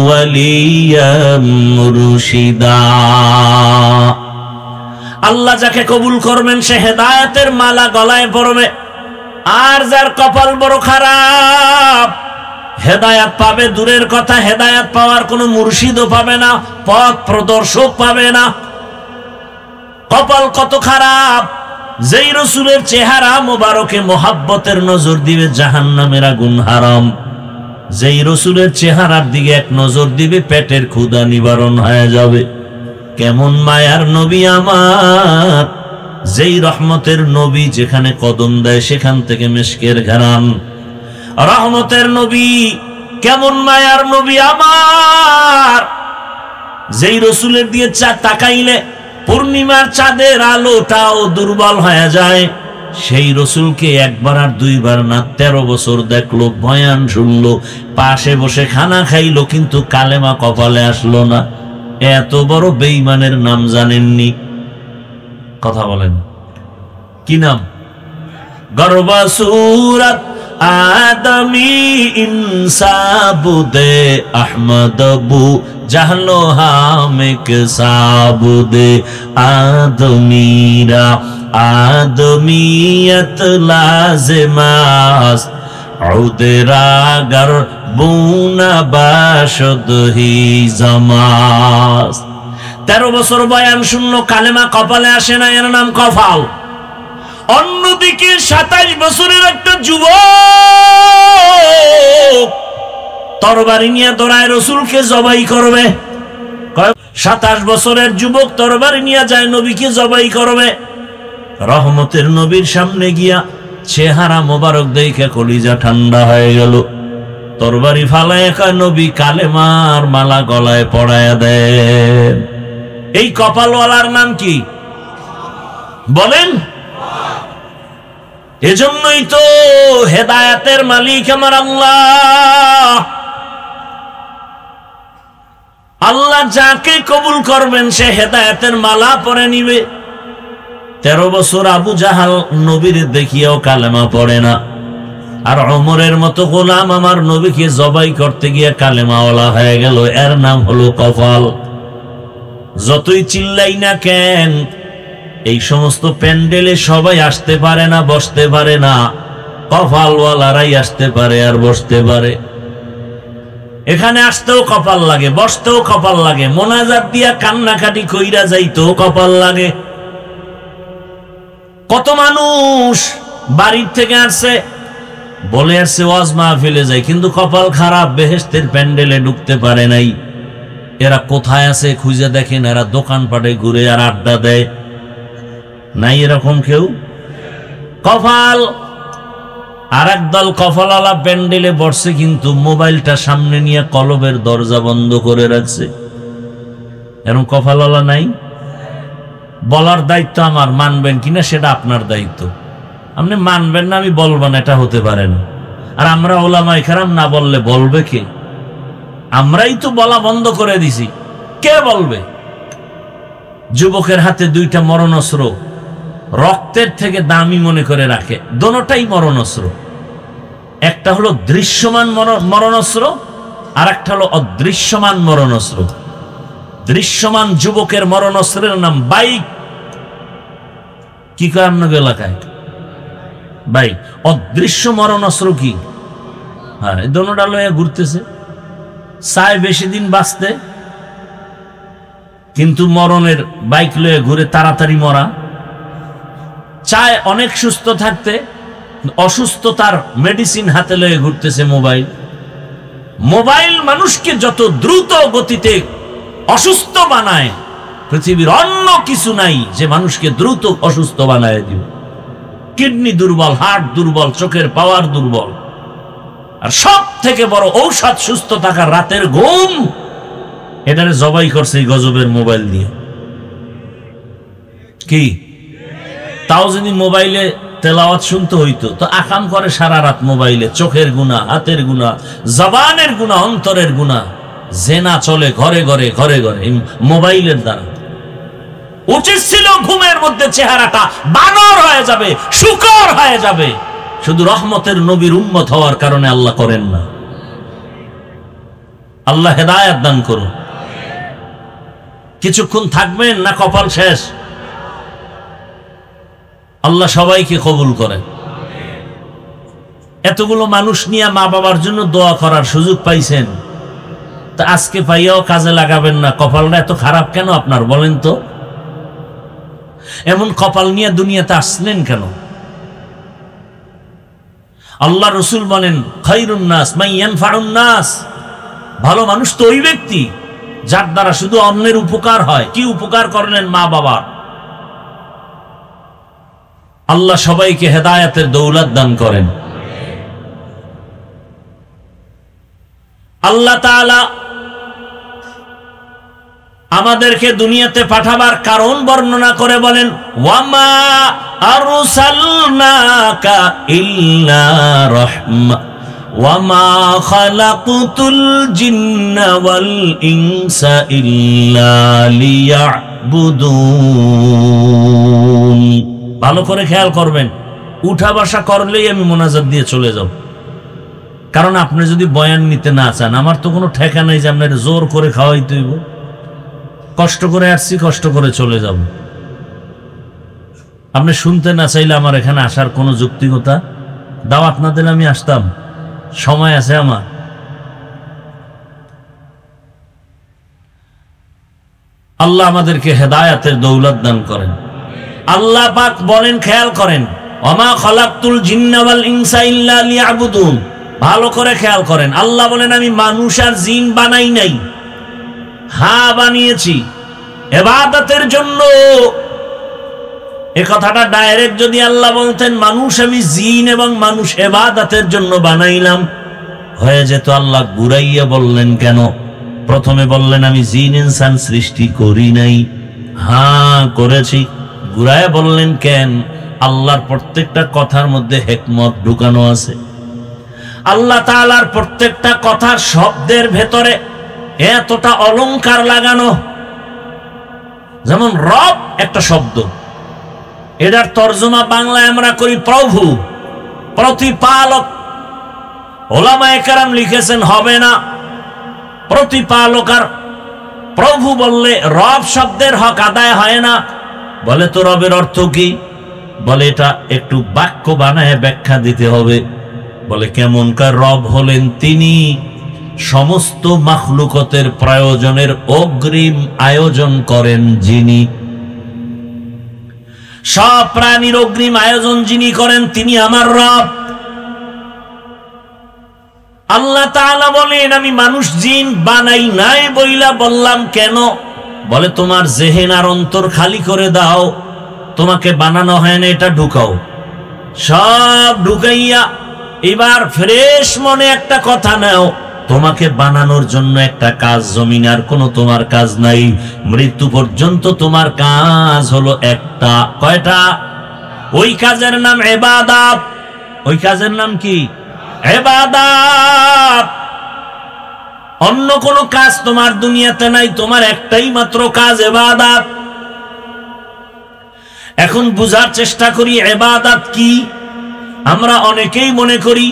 ওয়ালিয়াম মুরশিদা। আল্লাহ যাকে কবুল করবেন সে হেদায়েতের মালা গলায় পরবে, আর যার কপাল বড় খারাপ হেদায়েত পাবে দূরের কথা, হেদায়েত পাওয়ার কোনো মুর্শিদও পাবে না, পথ প্রদর্শক পাবে না। কপাল কত খারাপ! যেই রসুলের চেহারা মোবারকে মোহাব্বতের নজর দিবে জাহান্নামের আগুন হারাম, যেই রসুলের চেহারার দিকে এক নজর দিবে পেটের ক্ষুধা নিবারণ হয়ে যাবে। কেমন মায়ার নবী আমার! যেই রহমতের নবী যেখানে কদম দেয় সেখান থেকে মিশকের ঘ্রাণ। রহমতের নবী, কেমন মায়ার নবী আমার! যেই রসুলের দিয়ে তাকাইলে পূর্ণিমার চাঁদের আলোটাও দুর্বল হয়ে যায়। সেই রসুলকে একবার আর দুইবার না 13 বছর দেখলো, বয়ান শুনলো, পাশে বসে খানা খাইলো, কিন্তু কালেমা কপালে আসলো না। এত বড় বেঈমানের নাম জানেননি? কথা বলেন, কি নাম? গর্বা সুরাত আদমি ইনসাবুদে আহমদবু জাহলো হামেক সাবুদে আদমিরা আদমিয়ত লাজমাস উদরাগর বুনা বাশদ হি জামাস। 13 বছর বয়ান শুনলো, কালেমা কপালে আসে না, এর নাম কফাল। অন্যদিকে 27 বছরের একটা যুবক তরবারি নিয়ে দৌড়ায় রসুলকে জবাই করবে। 27 বছরের যুবক তরবারি নিয়ে যায় নবীকে জবাই করবে। রহমতের নবীর সামনে গিয়া চেহারা মোবারক দেখে কলিজা ঠান্ডা হয়ে গেল। তরবারি ফালায় নবী কালেমার মালা গলায় পড়ায়া দেন। এই কপালওয়ালার নাম কি বলেন? এজন্যই তো হেদায়েতের মালিক আমার আল্লাহ। আল্লাহ যাকে কবুল করবেন সে হেদায়েতের মালা পরে নিবে। 13 বছর আবু জাহাল নবীর দেখিয়াও কালেমা পড়ে না, আর ওমরের মতো গোলাম আমার নবীকে জবাই করতে গিয়ে কালেমাওয়ালা হয়ে গেল। এর নাম হলো কপাল। যতই চিল্লাই না কেন, এই সমস্ত প্যান্ডেলে সবাই আসতে পারে না, বসতে পারে না। কপালওয়ালারাই আসতে পারে আর বসতে পারে। এখানে আসতেও কপাল লাগে, বসতেও কপাল লাগে, মোনাজাত দিয়া কান্নাকাটি কইরা যাইতেও কপাল লাগে। কত মানুষ বাড়ির থেকে আসছে, বলে আসছে ওয়াজ মাহফিলে যায়, কিন্তু কপাল খারাপ, বেহেশতের প্যান্ডেলে ঢুকতে পারে নাই। এরা কোথায় আছে খুঁজে দেখেন, এরা দোকানপাটে ঘুরে আর আড্ডা দেয়। নাই এরকম কেউ? কপাল। আর একদল কপালওয়ালা প্যান্ডেলে বসছে, কিন্তু মোবাইলটা সামনে নিয়ে কলবের দরজা বন্ধ করে রাখছে। এরকম কপালওয়ালা নাই? বলার দায়িত্ব আমার, মানবেন কিনা সেটা আপনার দায়িত্ব। আপনি মানবেন না, আমি বলবো না, এটা হতে পারে না। আর আমরা ওলামায়ে কেরাম না বললে বলবে কে? আমরাই তো বলা বন্ধ করে দিছি, কে বলবে? যুবকের হাতে 2টা মরণাস্ত্র, রক্তের থেকে দামি মনে করে রাখে। দোনোটাই মরণাস্ত্র। একটা হলো দৃশ্যমান মরণাস্ত্র, আর একটা হলো অদৃশ্যমান মরণাস্ত্র। দৃশ্যমান যুবকের মরণাস্ত্রের নাম বাইক। কি কয় আপনাদের এলাকায়? বাইক। অদৃশ্য মরণাস্ত্র কি? হ্যাঁ, দোনোটা লয়ে ঘুরতেছে, চায় বেশি দিন বাঁচতে, কিন্তু মরণের বাইক লয়ে ঘুরে তাড়াতাড়ি মরা। চায় অনেক সুস্থ থাকতে, অসুস্থতার মেডিসিন হাতে লয়ে ঘুরতেছে মোবাইল। মোবাইল মানুষকে যত দ্রুত গতিতে অসুস্থ বানায়, পৃথিবীর অন্য কিছু নাই যে মানুষকে দ্রুত অসুস্থ বানায় দিবে। কিডনি দুর্বল, হার্ট দুর্বল, চোখের পাওয়ার দুর্বল। আর সব থেকে বড় ঔষধ সুস্থ থাকার রাতের ঘুম। এটারে জবাই করছে এই গজবের মোবাইল দিয়ে। কি তাও যদি মোবাইলে তেলাওয়াত শুনতে হইতো তো আকাম করে সারা রাত মোবাইলে, চোখের গুনাহ, হাতের গুনাহ, জবানের গুনাহ, অন্তরের গুনাহ, জেনা চলে ঘরে ঘরে ঘরে ঘরে মোবাইলের দ্বারা। উচিত ছিল ঘুমের মধ্যে চেহারাটা বানর হয়ে যাবে, শুকর হয়ে যাবে, শুধু রহমতের নবীর উম্মত হওয়ার কারণে আল্লাহ করেন না। আল্লাহ হেদায়েত দান করুন। কিছুক্ষণ থাকবেন না কপাল শেষ? আল্লাহ সবাইকে কবুল করেন। এতগুলো মানুষ নিয়ে মা বাবার জন্য দোয়া করার সুযোগ পাইছেন, তা আজকে পাইয়াও কাজে লাগাবেন না। কপালটা এত খারাপ কেন আপনার বলেন তো? এমন কপাল নিয়ে দুনিয়াতে আসলেন কেন? আল্লাহ রসুল বলেন, খায়রুন নাস মান ইয়ানফাউন নাস, ভালো মানুষ তো ওই ব্যক্তি যার দ্বারা শুধু অন্যের উপকার হয়। কি উপকার করলেন মা বাবার? আল্লাহ সবাইকে হেদায়েতের দৌলত দান করেন। আল্লাহ তাআলা আমাদেরকে দুনিয়াতে পাঠাবার কারণ বর্ণনা করে বলেন, ওয়ামা আরসালনাকা ইল্লা রাহমা ওয়ামা খালাকতুল জিন্না ওয়াল ইনসা ইল্লা লিয়াবুদুন। ভালো করে খেয়াল করবেন, উঠা বসা করলেই আমি মোনাজাত দিয়ে চলে যাব। কারণ আপনি যদি বয়ান নিতে না চান, আমার তো কোনো ঠেকা নাই যে আপনার জোর করে খাওয়াইতে হইব। কষ্ট করে আসছি, কষ্ট করে চলে যাব। আপনি শুনতে না চাইলে আমার এখানে আসার কোনো যৌক্তিকতা, দাওয়াত না দিলে আমি আসতাম? সময় আছে আমার। আল্লাহ আমাদেরকে হেদায়েতের দৌলত দান করেন। আল্লাহ পাক বলেন, খেয়াল করেন, ওমা খালাকতুল জিন্না ওয়াল ইনসা ইল্লা লিয়াবুদুন। ভালো করে খেয়াল করেন, আল্লাহ বলেন আমি মানুষ আর জিন বানাই নাই, হ্যাঁ বানিয়েছি ইবাদতের জন্য। এই কথাটা ডাইরেক্ট যদি আল্লাহ বলতেন মানুষ আমি জিন এবং মানুষ ইবাদতের জন্য বানাইলাম, হয়ে যেত। আল্লাহ ঘুরাইয়া বললেন কেন? প্রথমে বললেন আমি জিন ইনসান সৃষ্টি করি নাই, হ্যাঁ করেছি। ঘুরাইয়া বললেন কেন? আল্লাহর প্রত্যেকটা কথার মধ্যে হিকমত ঢুকানো আছে। আল্লাহ তাআলার প্রত্যেকটা কথার শব্দের ভেতরে এতটা অলংকার লাগানো। যেমন রব একটা শব্দ, এটার তর্জমা বাংলায় আমরা করি প্রভু, প্রতিপালক। ওলামায়ে কেরাম লিখেছেন হবে না, প্রতিপালক আর প্রভু বললে রব শব্দের হক আদায় হয় না। বলে তো রবের অর্থ কি? বলে এটা একটু বাক্য বানায় ব্যাখ্যা দিতে হবে। বলে কেমনকার রব হলেন? তিনি সমস্ত মাখলুকতের প্রয়োজনের অগ্রিম আয়োজন করেন যিনি, সব প্রাণীর অগ্রিম আয়োজন যিনি করেন তিনি আমার রব। আল্লাহ তাআলা বলেন আমি মানুষ জিন বানাই নাই বইলা বললাম কেন? বলে তোমার জেহেন আর অন্তর খালি করে দাও, তোমাকে বানানো হয় না এটা ঢুকাও। সব ঢুকাইয়া এবার ফ্রেশ মনে একটা কথা নাও, তোমাকে বানানোর জন্য একটা কাজ, জমিন আর কোনো তোমার কাজ নাই। মৃত্যু পর্যন্ত তোমার কাজ হলো একটা। কয়টা? ওই কাজের নাম ইবাদত। ওই কাজের নাম কি? ইবাদত। অন্য কোনো কাজ তোমার দুনিয়াতে নাই, তোমার একটাই মাত্র কাজ ইবাদত। এখন বুঝার চেষ্টা করি ইবাদত কি। আমরা অনেকেই মনে করি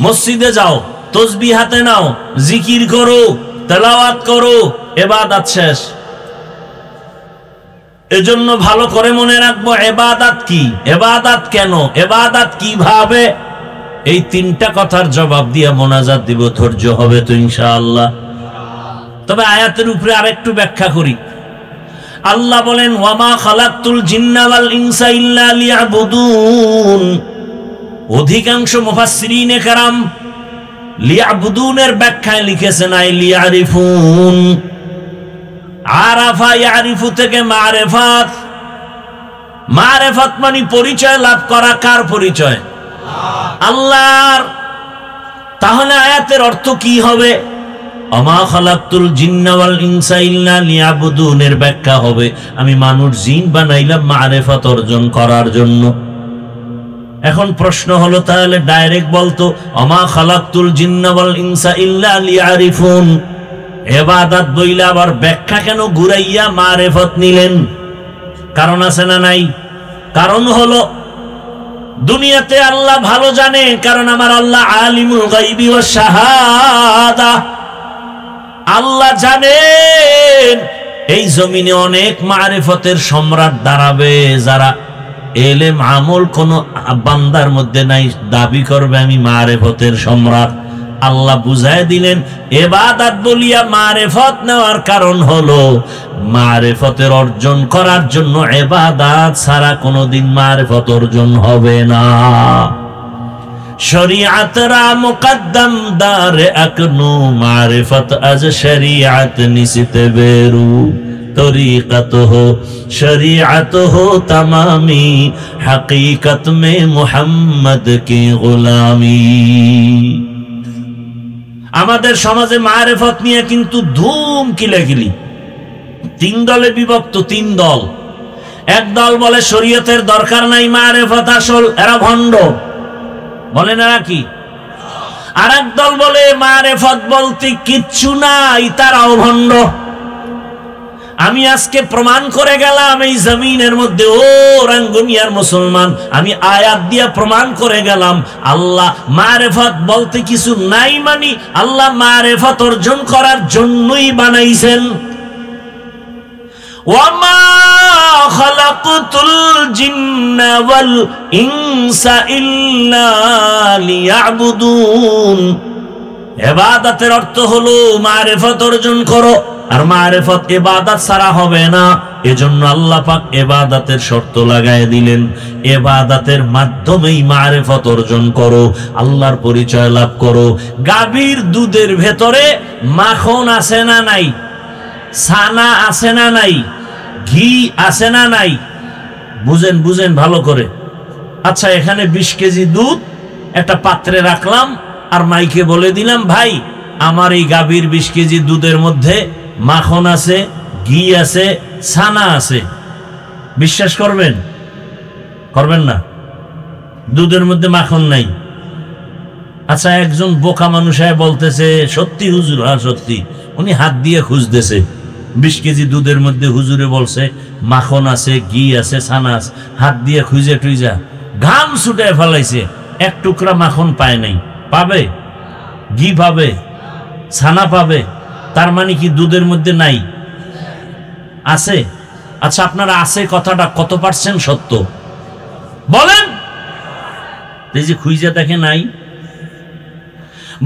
মসজিদে যাও, তসবিহ হাতে নাও, জিকির করো, তেলাওয়াত করো, ইবাদত শেষ। এজন্য ভালো করে মনে রাখবো ইবাদত কি, ইবাদত কেন, ইবাদত কিভাবে। এই তিনটা কথার জবাব দিয়ে মোনাজাত দিব, ধৈর্য হবে তো ইনশাআল্লাহ। তবে আয়াতের উপরে আরেকটু ব্যাখ্যা করি। আল্লাহ বলেন ওয়ামা খালাকতুল জিন্না ওয়াল ইনসা ইল্লা লিয়াবুদুন। অধিকাংশ মুফাসসিরিনে কেরাম লিয়াবুদুনের ব্যাখ্যায় লিখেছেন আই লিয়ারিফুন। আরাফা ইয়ারিফু থেকে মারিফাত। মারিফাত মানে পরিচয় লাভ করা। কার পরিচয়? আল্লাহর। তাহলে আয়াতের অর্থ কি হবে? আমা খালাকতুল জিন্না ওয়াল ইনসা ইল্লা লিয়াবুদুন এর ব্যাখ্যা হবে আমি মানুষ জিন বানাইলাম মারিফত অর্জন করার জন্য। এখন প্রশ্ন হলো তাহলে ডাইরেক্ট বলতো আমা খালাকতুল জিন্না ওয়াল ইনসা ইল্লা লিয়ারিফুন, ইবাদত বইলা আবার ব্যাখ্যা কেন ঘুরাইয়া মারিফত নিলেন? কারণ আছে না নাই? কারণ হলো দুনিয়াতে আল্লাহ ভালো জানে, কারণ আমার আল্লাহ আলিমুল গায়বি ওয়াশ শাহাদা। আল্লাহ জানেন এই জমিনে অনেক মারিফতের সম্রাট দাঁড়াবে, যারা এলেম আমল কোন বান্দার মধ্যে নাই, দাবি করবে আমি মারিফতের সম্রাট। আল্লাহ বুঝায় দিলেন ইবাদত বলিয়া মারিফত নেওয়ার কারণ হলো মারিফতের অর্জন করার জন্য ইবাদত ছাড়া কোনোদিন মারিফত অর্জন হবে না। শরীয়ত রা মুকদ্দম দার আকনু মারিফত আজ শরীয়ত নিসতে বেরু তরিকত হো শরীয়ত হো তমামি হकीकत में মুহাম্মদ কি গোলামি। আমাদের সমাজে মারিফত নিয়ে কিন্তু ধুম কিলাকিলি। তিন দলে বিভক্ত, তিন দল। এক দল বলে শরীয়তের দরকার নাই, মারিফত আসল, এরা ভণ্ড, বলে না কি? আর এক দল বলে মারিফত বলতে কিচ্ছু নাই, তারাও ভণ্ড। আমি আজকে প্রমাণ করে গেলাম এই জমিনের মধ্যে, ও রাঙ্গুনিয়ার মুসলমান, আমি আয়াত দিয়া প্রমাণ করে গেলাম আল্লাহ মারিফত বলতে কিছু নাই, মানে আল্লাহ মারিফত অর্জন করার জন্যই বানাইছেন। ওয়ামা খালাকতুল জিন্না ওয়াল ইনসা ইল্লা লিয়াবুদুন। ইবাদতের অর্থ হলো মারিফত অর্জন করো, আর মারিফত ইবাদত ছাড়া হবে না। এজন্য আল্লাহ পাক ইবাদতের শর্ত লাগায় দিলেন, ইবাদতের মাধ্যমেই মারিফত অর্জন করো, আল্লাহর পরিচয় লাভ করো। গাভীর দুধের ভেতরে মাখন আছে না নাই? ছানা আছে না নাই? ঘি আছে না নাই? বুঝেন বুঝেন ভালো করে। আচ্ছা, এখানে 20 কেজি দুধ একটা পাত্রে রাখলাম, আর মাইকে বলে দিলাম ভাই আমার এই গাভীর 20 কেজি দুধের মধ্যে মাখন আছে, ঘি আছে, ছানা আছে। বিশ্বাস করবেন? করবেন না? দুধের মধ্যে মাখন নাই। আচ্ছা, একজন বোকা মানুষ বলতেছে সত্যি হুজুর? হ্যাঁ সত্যি। উনি হাত দিয়ে খুঁজতেছে 20 কেজি দুধের মধ্যে হুজুরে বলছে মাখন আছে, ঘি আছে, ছানা আছে। হাত দিয়ে খুঁজে টুইজা ঘাম ছুটে ফেলাইছে, এক টুকরা মাখন পায় নাই। পাবে? ঘি পাবে, ছানা পাবে, তার মানে কি দুধের মধ্যে নাই? আছে। আচ্ছা, আপনারা আছে কথাটা কত % সত্য বলেন? এই যে খুঁজে দেখে নাই।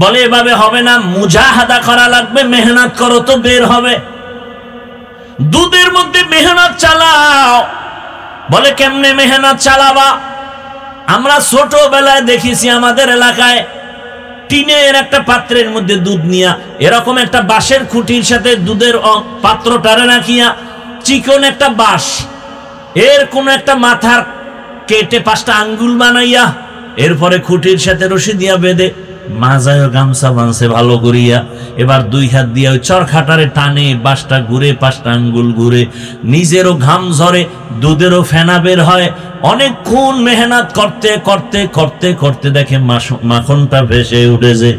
বলে এভাবে হবে না, মুজাহাদা করা লাগবে, মেহনত করো তো বের হবে। দুধের মধ্যে মেহনত চালাও। বলে কেমনে মেহনত চালাবা? আমরা ছোটবেলায় দেখেছি আমাদের এলাকায় টিনের একটা পাত্রের মধ্যে দুধ নিয়া, এরকম একটা বাঁশের খুঁটির সাথে দুধের পাত্রটারে রাখিয়া চিকন একটা বাঁশ, এর কোন একটা মাথার কেটে 5টা আঙ্গুল বানাইয়া এরপরে খুঁটির সাথে রশি দিয়া বেঁধে মাজায় গামছা বাঁধছে ভালো করিয়া। এবার 2 হাত দিয়া ওই চরখাটারে টানে, বাঁশটা ঘুরে, 5টা আঙ্গুল ঘুরে, নিজেরও ঘাম ঝরে, দুধেরও ফেনা বের হয়। অনেকক্ষণ মেহনত করতে করতে করতে করতে দেখে মাখনটা ভেসে উঠেছে।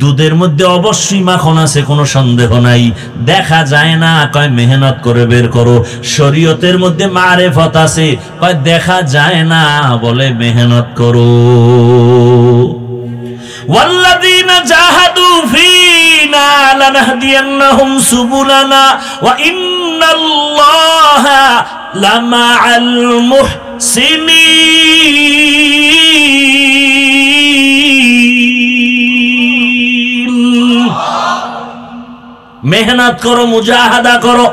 দুধের মধ্যে অবশ্যই মাখন আছে, কোনো সন্দেহ নাই, দেখা যায় না। কয় মেহনত করে বের করো। শরীয়তের মধ্যে মারিফত আছে, কয় দেখা যায় না, বলে মেহনত করো। والذين جاهدوا فينا لنهدينهم سبلنا وإن الله لمع المحسنين। মেহনত করো, মুজাহাদা করো।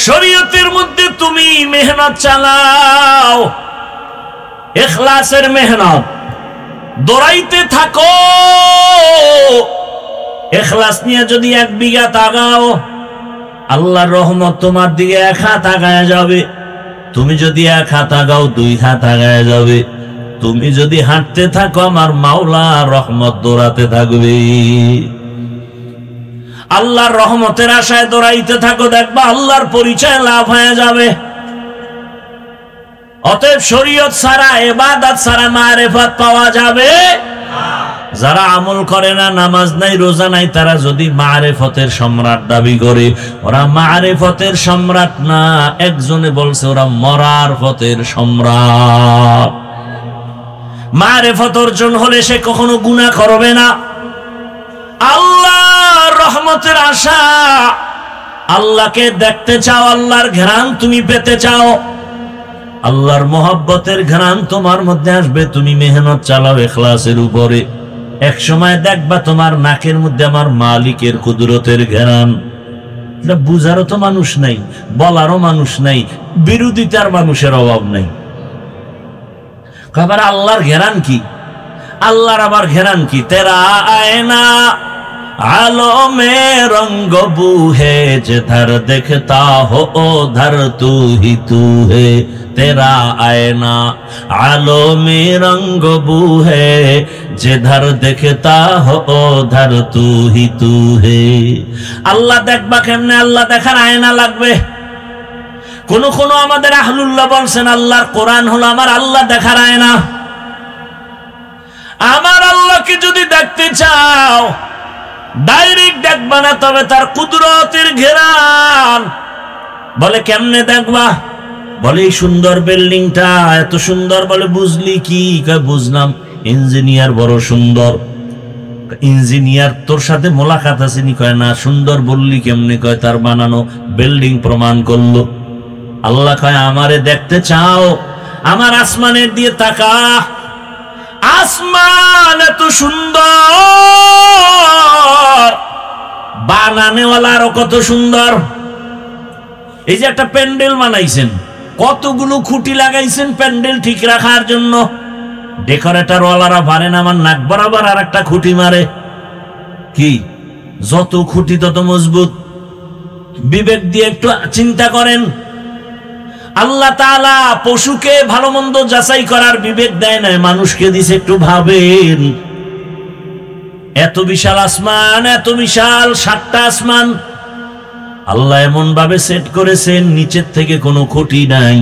শরীয়তের মধ্যে তুমি মেহনত চালাও, ইখলাসের মেহনত, দৌড়াইতে থাকো। ইখলাস নিয়ে যদি 1 বিঘা তাকাও, আল্লাহর রহমত তোমার দিকে 1 হাত আগায় যাবে। তুমি যদি 1 হাত আগাও, 2 হাত আগায় যাবে। তুমি যদি হাঁটতে থাকো, আমার মাওলা রহমত দৌড়াতে থাকবে। আল্লাহর রহমতের আশায় দৌড়াইতে থাকো, দেখবা আল্লাহর পরিচয় লাভ হয়ে যাবে। অতএব শরীয়ত ছাড়া, ইবাদত ছাড়া মারিফত পাওয়া যাবে। যারা আমল করে না, নামাজ নাই, রোজা নাই, তারা যদি মারিফতের সম্রাট দাবি করে, ওরা মারিফতের সম্রাট না, একজনে বলছে ওরা মরার পথের সম্রাট। মারিফত অর্জন হলে সে কখনো গুনাহ করবে না। আল্লাহর রহমতের আশা, আল্লাহকে দেখতে চাও, আল্লাহর ঘ্রাণ তুমি পেতে চাও, আল্লাহর মোহাব্বতের ঘ্রাণ তোমার মধ্যে আসবে, তুমি মেহনত চালাও ইখলাসের উপরে, এক সময় দেখবা তোমার নাকের মধ্যে আমার মালিকের কুদরতের ঘ্রাণ। এটা বুঝারও তো মানুষ নাই, বলারও মানুষ নাই, বিরোধিতার মানুষের অভাব নাই। আবার আল্লাহর ঘ্রাণ কি? আল্লাহর আবার ঘ্রাণ কি? তেরা আয়না আলো মে রঙ্গ বুহে, যেধার দেখতা হো ওধার তু হি তু হে। তেরা আয়না আলো মে রঙ্গ বুহে, যেধার দেখতা হো ওধার তু হি তু হে। আল্লাহ দেখবা কেমনে? আল্লাহ দেখার আয়না লাগবে। কোন আমাদের আহলুল্লাহ বলছেন আল্লাহর কোরআন হলো আমার আল্লাহ দেখার আয়না। আমার আল্লাহকে যদি দেখতে চাও, ডাইরেক্ট দেখবা না, তবে তার কুদরতের ঘেরান। বলে কেমনে দেখবা? বলে এই সুন্দর বিল্ডিংটা এত সুন্দর, বলে বুঝলি কি? বুঝলাম ইঞ্জিনিয়ার বড় সুন্দর। ইঞ্জিনিয়ার তোর সাথে মোলাকাত আছে নি? কয় না। সুন্দর বললি কেমনে? কয় তার বানানো বিল্ডিং প্রমাণ করলো। আল্লাহ কয় আমারে দেখতে চাও, আমার আসমানের দিয়ে তাকা, আসমান এত সুন্দর, বানানেওয়ালা আরো কত সুন্দর। এই যে একটা প্যান্ডেল বানাইছেন, কতগুলো খুঁটি লাগাইছেন প্যান্ডেল ঠিক রাখার জন্য। ডেকোরেটর ওয়ালারা পারেন আমার নাক বরাবর আর একটা খুঁটি মারে। কি? যত খুঁটি তত মজবুত। বিবেক দিয়ে একটু চিন্তা করেন, আল্লাহ তাআলা পশুকে ভালো মন্দ যাচাই করার বিবেক দেয় না, মানুষকে দিছে। একটু ভাবেন, এত বিশাল আসমান, এত বিশাল 7টা আসমান আল্লাহ এমন ভাবে সেট করেছেন, নিচের থেকে কোনো খুঁটি নাই,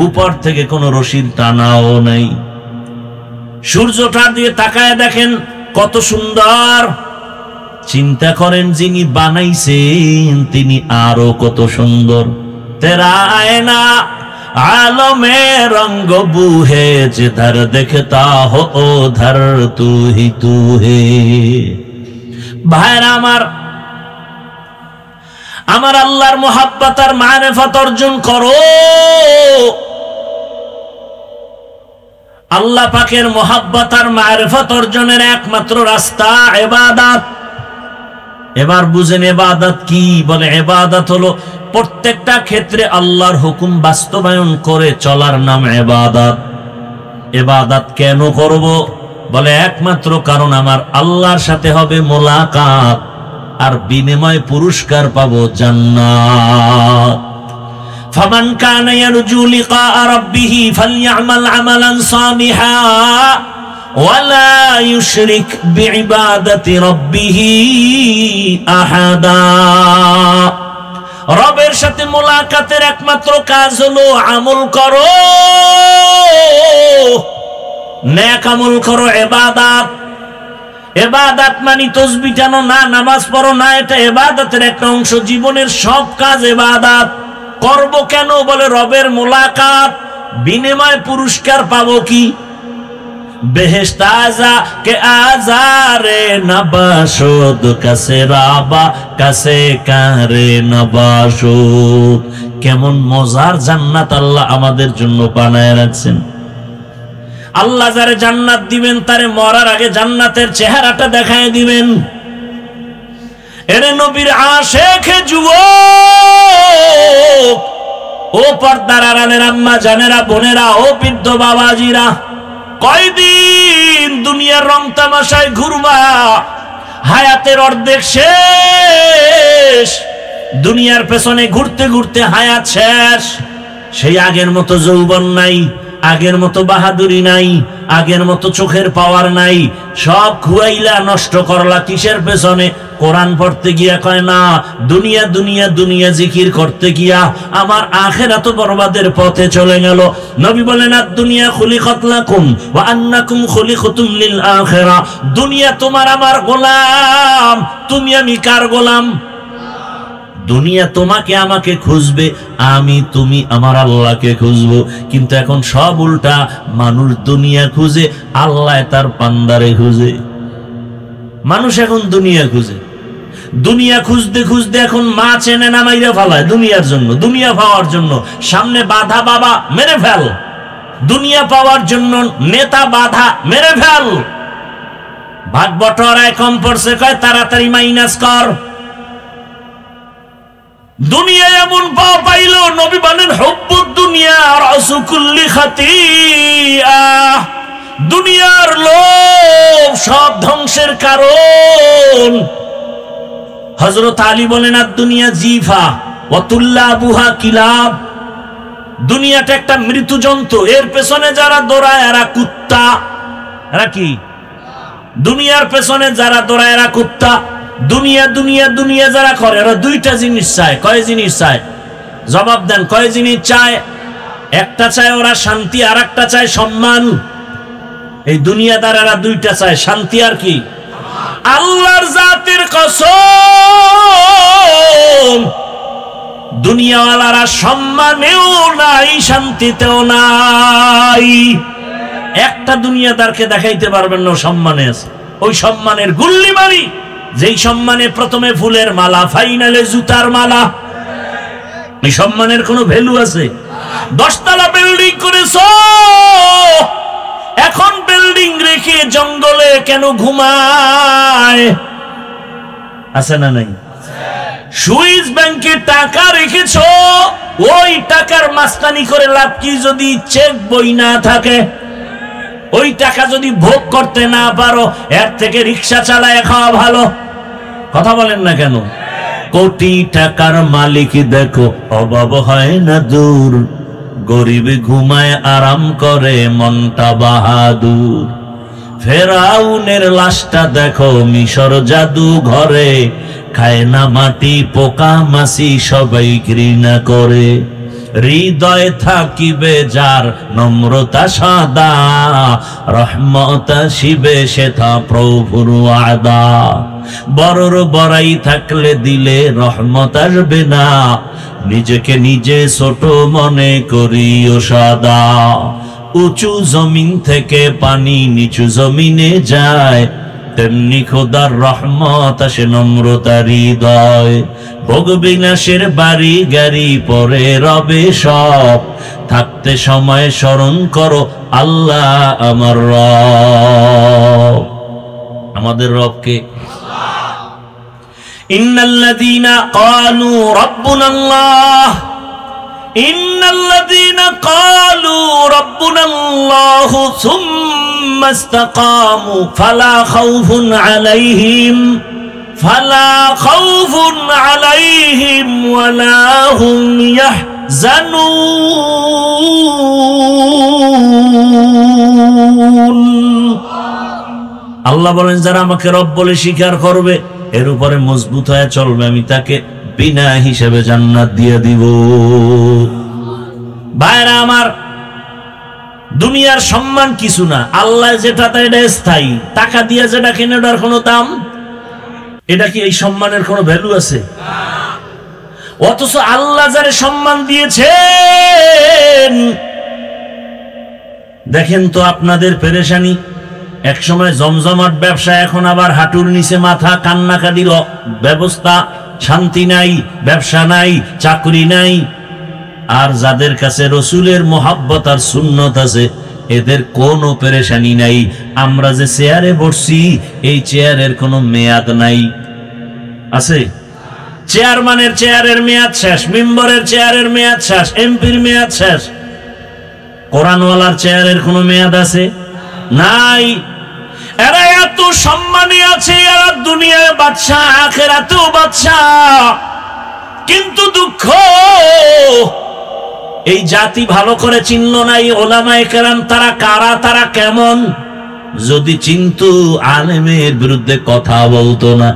উপর থেকে কোনো রশির টানাও নাই। সূর্যটা দিয়ে তাকায় দেখেন কত সুন্দর। চিন্তা করেন যিনি বানাইছেন তিনি আরো কত সুন্দর। তেরা আয়না আলমে রঙ্গ বুহে, যেধার দেখতা হো ওধার তু হি তু হে। ভাইরা আমার আল্লাহর মুহাব্বত আর মারিফত অর্জন করো। আল্লাহ পাকের মুহাব্বত আর মারিফত অর্জনের একমাত্র রাস্তা ইবাদত। এবার বুঝেন ইবাদত কি? বলে ইবাদত হলো প্রত্যেকটা ক্ষেত্রে আল্লাহর হুকুম বাস্তবায়ন করে চলার নাম ইবাদত। ইবাদত কেন করব? বলে একমাত্র কারণ আমার আল্লাহর সাথে হবে মোলাকাত, আর বিনিময় পুরস্কার পাবো জান্নাত। ফামান কানা ইয়ারজু লিকা রাব্বিহি ফালইআমাল আমালান সালিহা ওয়ালা ইউশরিক বিইবাদাতি রাব্বিহি আহাদা। রবের সাথে মোলাকাতের একমাত্র কাজ হলো আমল করো, নেক আমল করো, ইবাদত। ইবাদত মানে তাসবিহ টানো না, নামাজ পড়ো না, এটা ইবাদতের একটা অংশ। জীবনের সব কাজ ইবাদত। করব কেন? বলে রবের মোলাকাত, বিনিময় পুরস্কার পাবো কি? বেহেশত আযা কে আজারে নবাশুদ, কাছে রাবা কাছে কারে নবাশুদ। কেমন মজার জান্নাত আল্লাহ আমাদের জন্য বানায় রাখছেন। আল্লাহ যারে জান্নাত দিবেন তারে মরার আগে জান্নাতের চেহারাটা দেখায় দিবেন। এরে নবীর আশিক যুবক, ও পর্দার আড়ালের আম্মা জানেরা, বোনেরা, ও বৃদ্ধ বাবাজিরা, কয়দিন দুনিয়ার রং তামাশায় ঘুরবা? হায়াতের অর্ধেক শেষ। দুনিয়ার পেছনে ঘুরতে ঘুরতে হায়াত শেষ। সেই আগের মতো যৌবন নাই, আগের মতো বাহাদুরি নাই, আগের মতো চোখের পাওয়ার নাই, সব খুয়াইলা নষ্ট করলা কিসের পেছনে? কোরআন পড়তে গিয়া কয় না, দুনিয়া দুনিয়া দুনিয়া জিকির করতে গিয়া আমার আখিরাত বরবাদের পথে চলে গেল। নবী বলেন আদ-দুনিয়া খুলিকাত লাকুম ওয়া আন্নাকুম খুলিকতুম লিল আখিরা। দুনিয়া তোমার আমার গোলাম, তুমি আমি কার গোলাম? দুনিয়া তোমাকে আমাকে খুঁজবে, আমি তুমি আমার আল্লাহকে খুঁজবো। কিন্তু এখন সব উল্টা, মানুষ দুনিয়া খুঁজে, আল্লাহ তার বান্দারে খুঁজে। মানুষ এখন দুনিয়া খুঁজে, দুনিয়া খুঁজতে খুঁজতে এখন মা চেনে না মাইরা ফেলায় দুনিয়ার জন্য, দুনিয়া পাওয়ার জন্য। সামনে বাধা বাবা মেরে ফেল, দুনিয়া পাওয়ার জন্য নেতা বাধা মেরে ফেল। ভাগ বটরায় কম পড়ছে, কয় তাড়াতাড়ি মাইনাস কর। দুনিয়া এমন পাওয়া পাইল, নবী বলেন হুব্বুদ দুনিয়া রাসু কুল্লি খাতিয়া। দুনিয়ার লোভ সব ধ্বংসের কারণ। হযরত আলী বলেন আদ-দুনিয়া জিফা ওয়া তুল্লাবুহা কিলাব। দুনিয়াটা একটা মৃত জন্তু, এর পেছনে যারা দৌড়ায় এরা কুত্তা। এরা কি? দুনিয়ার পেছনে যারা দৌড়ায় এরা কুত্তা। দুনিয়া দুনিয়া দুনিয়া যারা করে এরা দুইটা জিনিস চায়। কয় জিনিস চায়? জবাব দেন, কয় জিনিস চায়? একটা চায় ওরা শান্তি, আর একটা চায় সম্মান। এই দুনিয়াদারেরা দুইটা চায়, শান্তি আর কি? আল্লাহর জাতের কসম, দুনিয়াওয়ালারা সম্মানেও নাই, শান্তিতেও নাই। একটা দুনিয়াদারকে দেখাইতে পারবেন না সম্মানে আছে। ওই সম্মানের গুল্লি মারি, যেই সম্মানে প্রথমে ফুলের মালা, ফাইনালে জুতার মালা। এই সম্মানের কোনো ভ্যালু আছে? 10 তলা বিল্ডিং করেছো, এখন বিল্ডিং রেখে জঙ্গলে কেন ঘুমায়? আছে না নাই? সুইস ব্যাংকে টাকা রেখেছো, ওই টাকার মাস্তানি করে লাভ কি যদি চেক বই না থাকে? ওই টাকা যদি ভোগ করতে না পারো, এর থেকে রিক্সা চালায় খাওয়া ভালো। কথা বলেন না কেন? কোটি টাকার মালিক দেখো, অভাব হয় না দূর, গরিব ঘুমায় আরাম করে মনটা বাহাদুর। ফেরাউনের লাশটা দেখো মিশর জাদু ঘরে, খায় না মাটি পোকা মাছি সবাই ঘৃণা করে। হৃদয় থাকিবে যার নম্রতা সাদা, রহমত আসিবে সেথা প্রভুর ওয়াদা। বড়র বড়াই থাকলে দিলে রহমত আসবে না, নিজেকে নিজে ছোট মনে করিও সদা। উঁচু জমিন থেকে পানি নিচু জমিনে যায়, তেমনি খোদার রহমত আসে নম্রতার হৃদয়। ভোগ বিনাশের বাড়ি গাড়ি পরে রবে সব, থাকতে সময় স্মরণ করো আল্লাহ আমার রব। আমাদের রবকে? ইন্নাল্লাযীনা ক্বালু রাব্বুনাল্লাহ, ইন্নাল্লাযীনা ক্বালু রাব্বুনাল্লাহু সুম্মা ইসতাকামু ফালা খাউফুন আলাইহিম ওয়ালা হুম ইয়াহজানুন। আল্লাহ বলেন যারা আমাকে রব বলে স্বীকার করবে, এর উপরে মজবুত হয়ে চলবে, আমি তাকে বিনা হিসেবে জান্নাত দিয়ে দিব। ভাইরা আমার, দুনিয়ার সম্মান কিছু না, আল্লাহ যেটা তাই এটা স্থায়ী। টাকা দিয়ে যেটা কিনে ওটার কোনো দাম, এটা কি এই সম্মানের কোনো ভ্যালু আছে? অথচ আল্লাহ যারে সম্মান দিয়েছেন, দেখেন তো আপনাদের পেরেশানি। এক সময় জমজমাট ব্যবসা, এখন আবার হাঁটুর নিচে মাথা, কান্নাকাটির ব্যবস্থা, শান্তি নাই, ব্যবসা নাই, চাকরি নাই। আর যাদের কাছে রসুলের মোহাব্বত আর সুন্নত আছে, এদের কোনো পেরেশানি নাই। আমরা যে চেয়ারে বসছি, এই চেয়ারের কোনো মেয়াদ নাই। আছে? চেয়ারম্যানের চেয়ারের মেয়াদ শেষ, মেম্বারের চেয়ারের মেয়াদ শেষ, এমপির মেয়াদ শেষ। কোরআনওয়ালার চেয়ারের কোনো মেয়াদ আছে? নাই। এরা এত সম্মানে আছে, এরা দুনিয়ায় বাদশা, আখিরাতেও বাদশা। কিন্তু দুঃখ, এই জাতি ভালো করে চিনল না। এই ওলামায়ে কেরাম তারা কারা, তারা কেমন? যদি চিনতো আলেমের বিরুদ্ধে কথা বলতো না।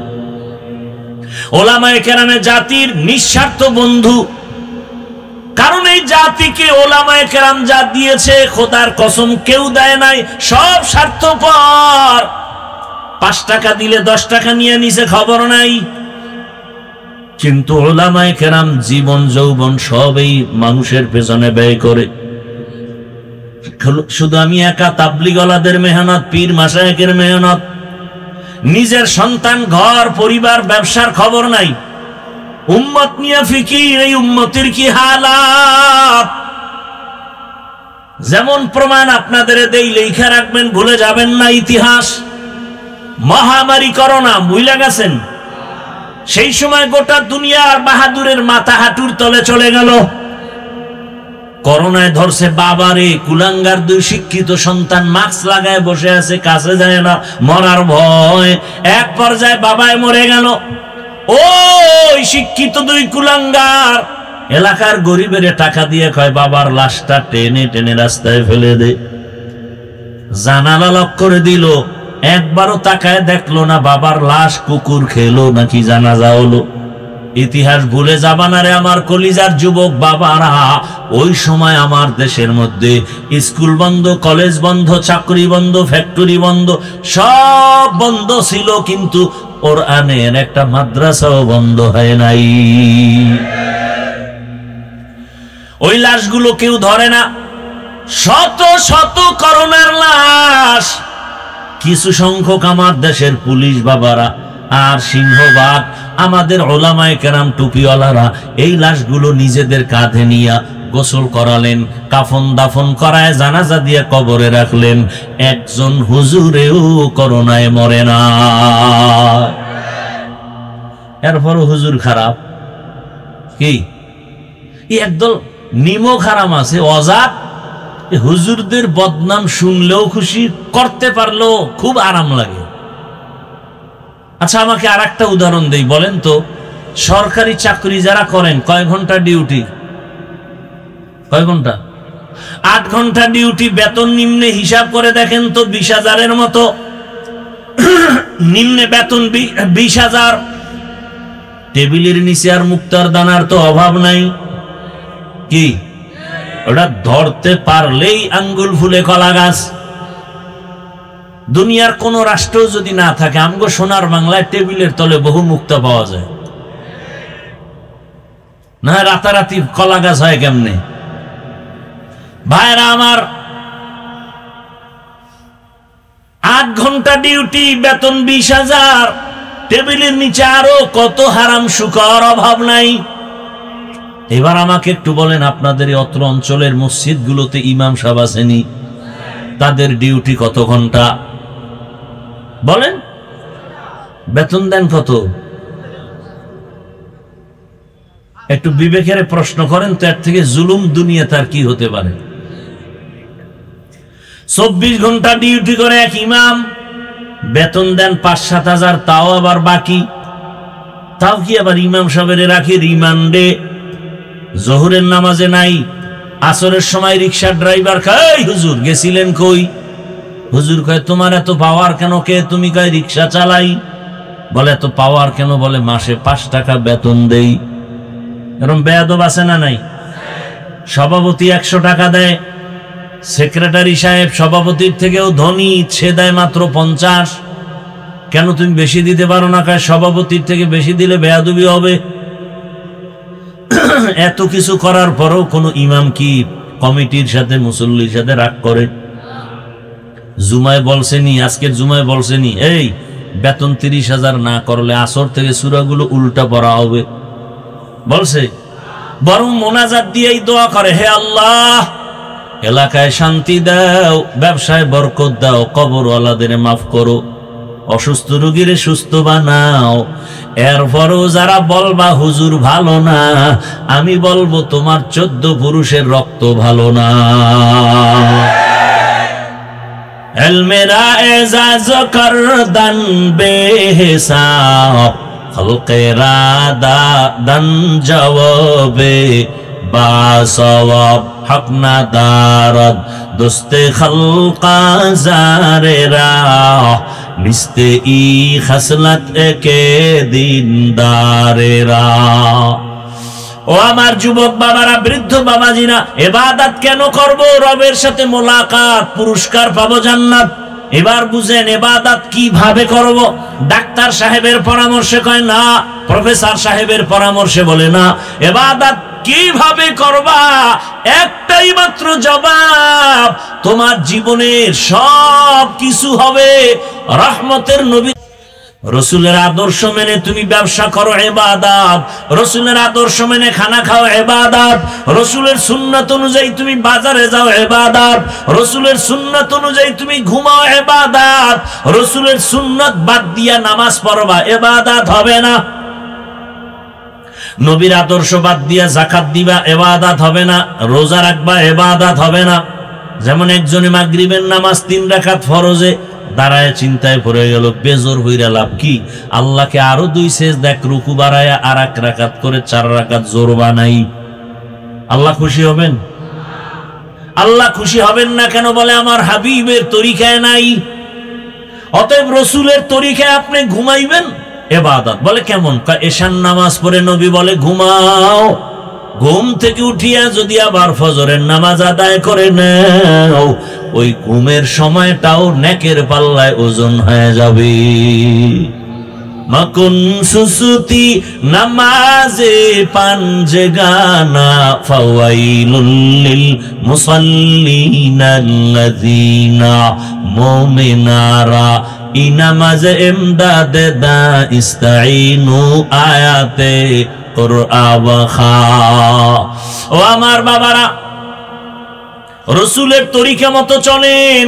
ওলামায়ে কেরামে জাতির নিঃস্বার্থ বন্ধু। কারণ এই জাতিকে ওলামায়ে কেরাম যা দিয়েছে খোদার কসম কেউ দেয় নাই। সব স্বার্থপর। 5 টাকা দিলে 10 টাকা নিয়ে নিছে, খবর নাই। কিন্তু ওলামায়ে কেরাম জীবন যৌবন সব এই মানুষের পেছনে ব্যয় করে। শুধু আমি একা তাবলীগওয়ালাদের মেহনত, পীর মাশায়েখের মেহনত, নিজের সন্তান, ঘর, পরিবার, ব্যবসার খবর নাই। উম্মত নিয়ে ফিকির, এই উম্মতের কি হালাত। যেমন প্রমাণ আপনাদের দেই, লেখা রাখবেন, ভুলে যাবেন না ইতিহাস। মহামারী করোনা, ভুলে গেছেন? সেই সময় গোটা দুনিয়ার বাহাদুরের মাথা হাঁটুর তলে চলে গেল। করোনায় ধরছে বাবারে, কুলাঙ্গার 2 শিক্ষিত সন্তান মাস্ক লাগায় বসে আছে, কাছে যায় না, মরার ভয়। এক পর্যায়ে বাবায় মরে গেল। ওই শিক্ষিত 2 কুলাঙ্গার এলাকার গরিবের টাকা দিয়ে কয় বাবার লাশটা টেনে টেনে রাস্তায় ফেলে দে। জানালা লক করে দিল, একবারও তাকায় দেখলো না বাবার লাশ কুকুর খেলো নাকি জানাজা হলো। ইতিহাস ভুলে যাবা না রে আমার কলিজার যুবক বাবারা। ওই সময় আমার দেশের মধ্যে স্কুল বন্ধ, কলেজ বন্ধ, চাকরি বন্ধ, ফ্যাক্টরি বন্ধ, সব বন্ধ ছিল, কিন্তু কোরআনের একটা মাদ্রাসাও বন্ধ হয় নাই। ওই লাশগুলো কেউ ধরে না। শত শত করোনার লাশ। কিছু সংখ্যক আমার দেশের পুলিশ বাবারা আর সিংহবাগ আমাদের ওলামায়ে কেরাম টুপিওয়ালারা এই লাশগুলো নিজেদের কাঁধে নিয়ে গোসল করালেন, কাফন দাফন করায় জানাজা দিয়ে কবরে রাখলেন। একজন হুজুরেও করোনায় মরে না। এরপরও হুজুর খারাপ কি? একদল নিমক হারাম আছে, অজাত। হুজুরদের বদনাম শুনলেও খুশি, করতে পারলেও খুব আরাম লাগে। আচ্ছা, আমাকে আর একটা উদাহরণ দেই, বলেন তো, সরকারি চাকরি যারা করেন কয় ঘন্টা ডিউটি? কয় ঘন্টা? 8 ঘন্টা ডিউটি। বেতন নিম্নে হিসাব করে দেখেন তো, 20,000-এর মতো নিম্নে বেতন, 20,000। টেবিলের নিচে আর মুক্তার দানার তো অভাব নাই। কি ওটা ধরতে পারলেই আঙ্গুল ফুলে কলা গাছ। দুনিয়ার কোন রাষ্ট্র যদি না থাকে, আমগো সোনার বাংলায় টেবিলের তলে বহু মুক্তা পাওয়া যায় না। রাতারাতি কলা গাছ হয় কেমনে? ভাইরা আমার, 8 ঘন্টা ডিউটি, বেতন 20,000, টেবিলের নিচে আরো কত হারাম শুকর, অভাব নাই। এবার আমাকে একটু বলেন, আপনাদের অত্র অঞ্চলের মসজিদগুলোতে ইমাম সাহেব আসেনি? তাদের ডিউটি কত ঘন্টা বলেন? বেতন দেন কত? একটু বিবেকের প্রশ্ন করেন তো, এর থেকে জুলুম দুনিয়া তার কি হতে পারে? 24 ঘন্টা ডিউটি করে এক ইমাম, বেতন দেন 5-7 হাজার, তাও আবার বাকি। তাও কি আবার ইমাম সাহেবের রাখি রিমান্ডে? জোহরের নামাজে নাই, আসরের সময় রিক্সার ড্রাইভার কয় হুজুর গেছিলেন কই? হুজুর কয় তোমার এত পাওয়ার কেন? কে তুমি? কয় রিক্সা চালাই। বলে এত পাওয়ার কেন? বলে মাসে 5 টাকা বেতন দেই। এরকম বেয়াদব আছে না নাই? সভাপতি 100 টাকা দেয়, সেক্রেটারি সাহেব সভাপতির থেকেও ধনী, সে দেয় মাত্র 50। কেন তুমি বেশি দিতে পারো না? কয় সভাপতির থেকে বেশি দিলে বেয়াদবি হবে। এত কিছু করার পরও কোন ইমাম কি কমিটির সাথে, মুসল্লির সাথে রাগ করে? জুমায় বলছেনি, আজকের জুমায় বলছেনি এই বেতন 30,000 না করলে আসর থেকে সূরাগুলো উল্টা পড়া হবে? বলছে? বরং মোনাজাত দিয়েই দোয়া করে, হে আল্লাহ এলাকায় শান্তি দাও, ব্যবসায় বরকত দাও, কবরওয়ালাদের মাফ করো, অসুস্থ রোগীরে সুস্থ বানাও। এরপরও যারা বলবা হুজুর ভালো না, আমি বলবো তোমার 14 পুরুষের রক্ত ভালো না। এলমেরা এজাজ করদান বেহিসাব, খলকেরা দান জবাবে বা সওয়াব হক না দারদ দোস্তে খালকা জারেরা লিস্তে ই খাসলাত একে দিনদারেরা। ও আমার যুবক বাবারা, বৃদ্ধ বাবাজিরা, ইবাদত কেন করব? রবের সাথে মোলাকাত, পুরস্কার পাবো, জান্নাত। এবার বুঝেন ইবাদত কিভাবে করব। ডাক্তার সাহেবের পরামর্শে কয় না, প্রফেসর সাহেবের পরামর্শে বলে না। ইবাদত কিভাবে করবা? একটাই মাত্র জবাব, তোমার জীবনের সব কিছু হবে রহমতের নবী রসুলের আদর্শ মেনে তুমি ব্যবসা করো, ইবাদত। রসুলের আদর্শ মেনে খানা খাও, ইবাদত। রসুলের সুন্নাত অনুযায়ী তুমি বাজারে যাও, ইবাদত। রসুলের সুন্নাত অনুযায়ী তুমি ঘুমাও, ইবাদত। রসুলের সুন্নাত বাদ দিয়া নামাজ পড়বা, ইবাদত হবে না। নবীর আদর্শ বাদ দিয়া যাকাত দিবা, ইবাদত হবে না। রোজা রাখবা, ইবাদত হবে না। যেমন একজনে মাগরিবের নামাজ 3 রাকাত ফরজে দাঁড়ায় চিন্তায় পড়ে গেল, বেজোর হইরা লাভ কি? আল্লাহকে আরো 2 সেজদা, এক রুকু বাড়ায়া আর 1 রাকাত করে 4 রাকাত জোর বানাই। আল্লাহ খুশি হবেন? আল্লাহ খুশি হবেন না কেন? বলে আমার হাবিবের তরিকায় নাই। অতএব রসুলের তরিকায় আপনি ঘুমাইবেন, ইবাদত। বলে কেমন? এশার নামাজ পড়ে নবী বলে ঘুমাও। ঘুম থেকে উঠিয়া যদি আবার ফজরের নামাজ আদায় করে নাও, ওই ঘুমের সময়টাও নেকের পাল্লায় ওজন হয়ে যাবে। মাকুন সুসুতি নামাজে পাঞ্জে গানা ফাওয়াইলুল লিল মুসাল্লিনাল্লাযিনা মুমিনারা ইনামাজে ইমদাদে দা ইস্তাইনু আয়াতে ও আমার বাবারা, রসুলের তরিকা মতো চলেন।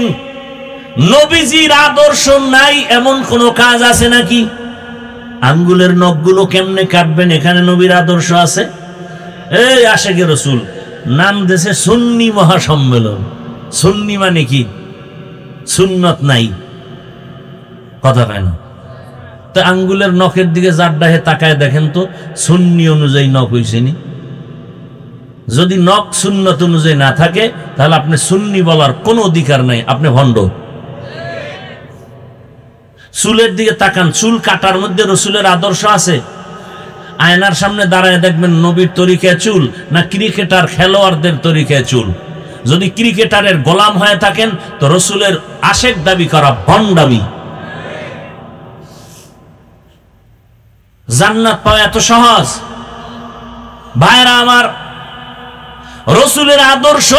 নবীজির আদর্শ নাই এমন কোন কাজ আছে নাকি? আঙ্গুলের নখগুলো কেমনে কাটবেন, এখানে নবীর আদর্শ আছে? এই আশেকে রসুল নাম দেশে সুন্নি মহাসম্মেলন। সুন্নি মানে কি? সুন্নত নাই, কথা হয় না। তো আঙ্গুলের নখের দিকে জাড্ডাহে তাকায় দেখেন তো, সুন্নি অনুযায়ী নখ হইছে নি? যদি নখ সুন্নত অনুযায়ী না থাকে, তাহলে আপনি সুন্নি বলার কোনো অধিকার নাই, আপনি ভণ্ড। চুলের দিকে তাকান, চুল কাটার মধ্যে রসুলের আদর্শ আছে? আয়নার সামনে দাঁড়ায় দেখবেন নবীর তরিকায় চুল না ক্রিকেটার খেলোয়াড়দের তরিকায় চুল? যদি ক্রিকেটারের গোলাম হয়ে থাকেন তো রসুলের আশেক দাবি করা ভণ্ডামি। জান্নাত পাওয়া এত সহজ? ভাইরা আমার, রসুলের আদর্শ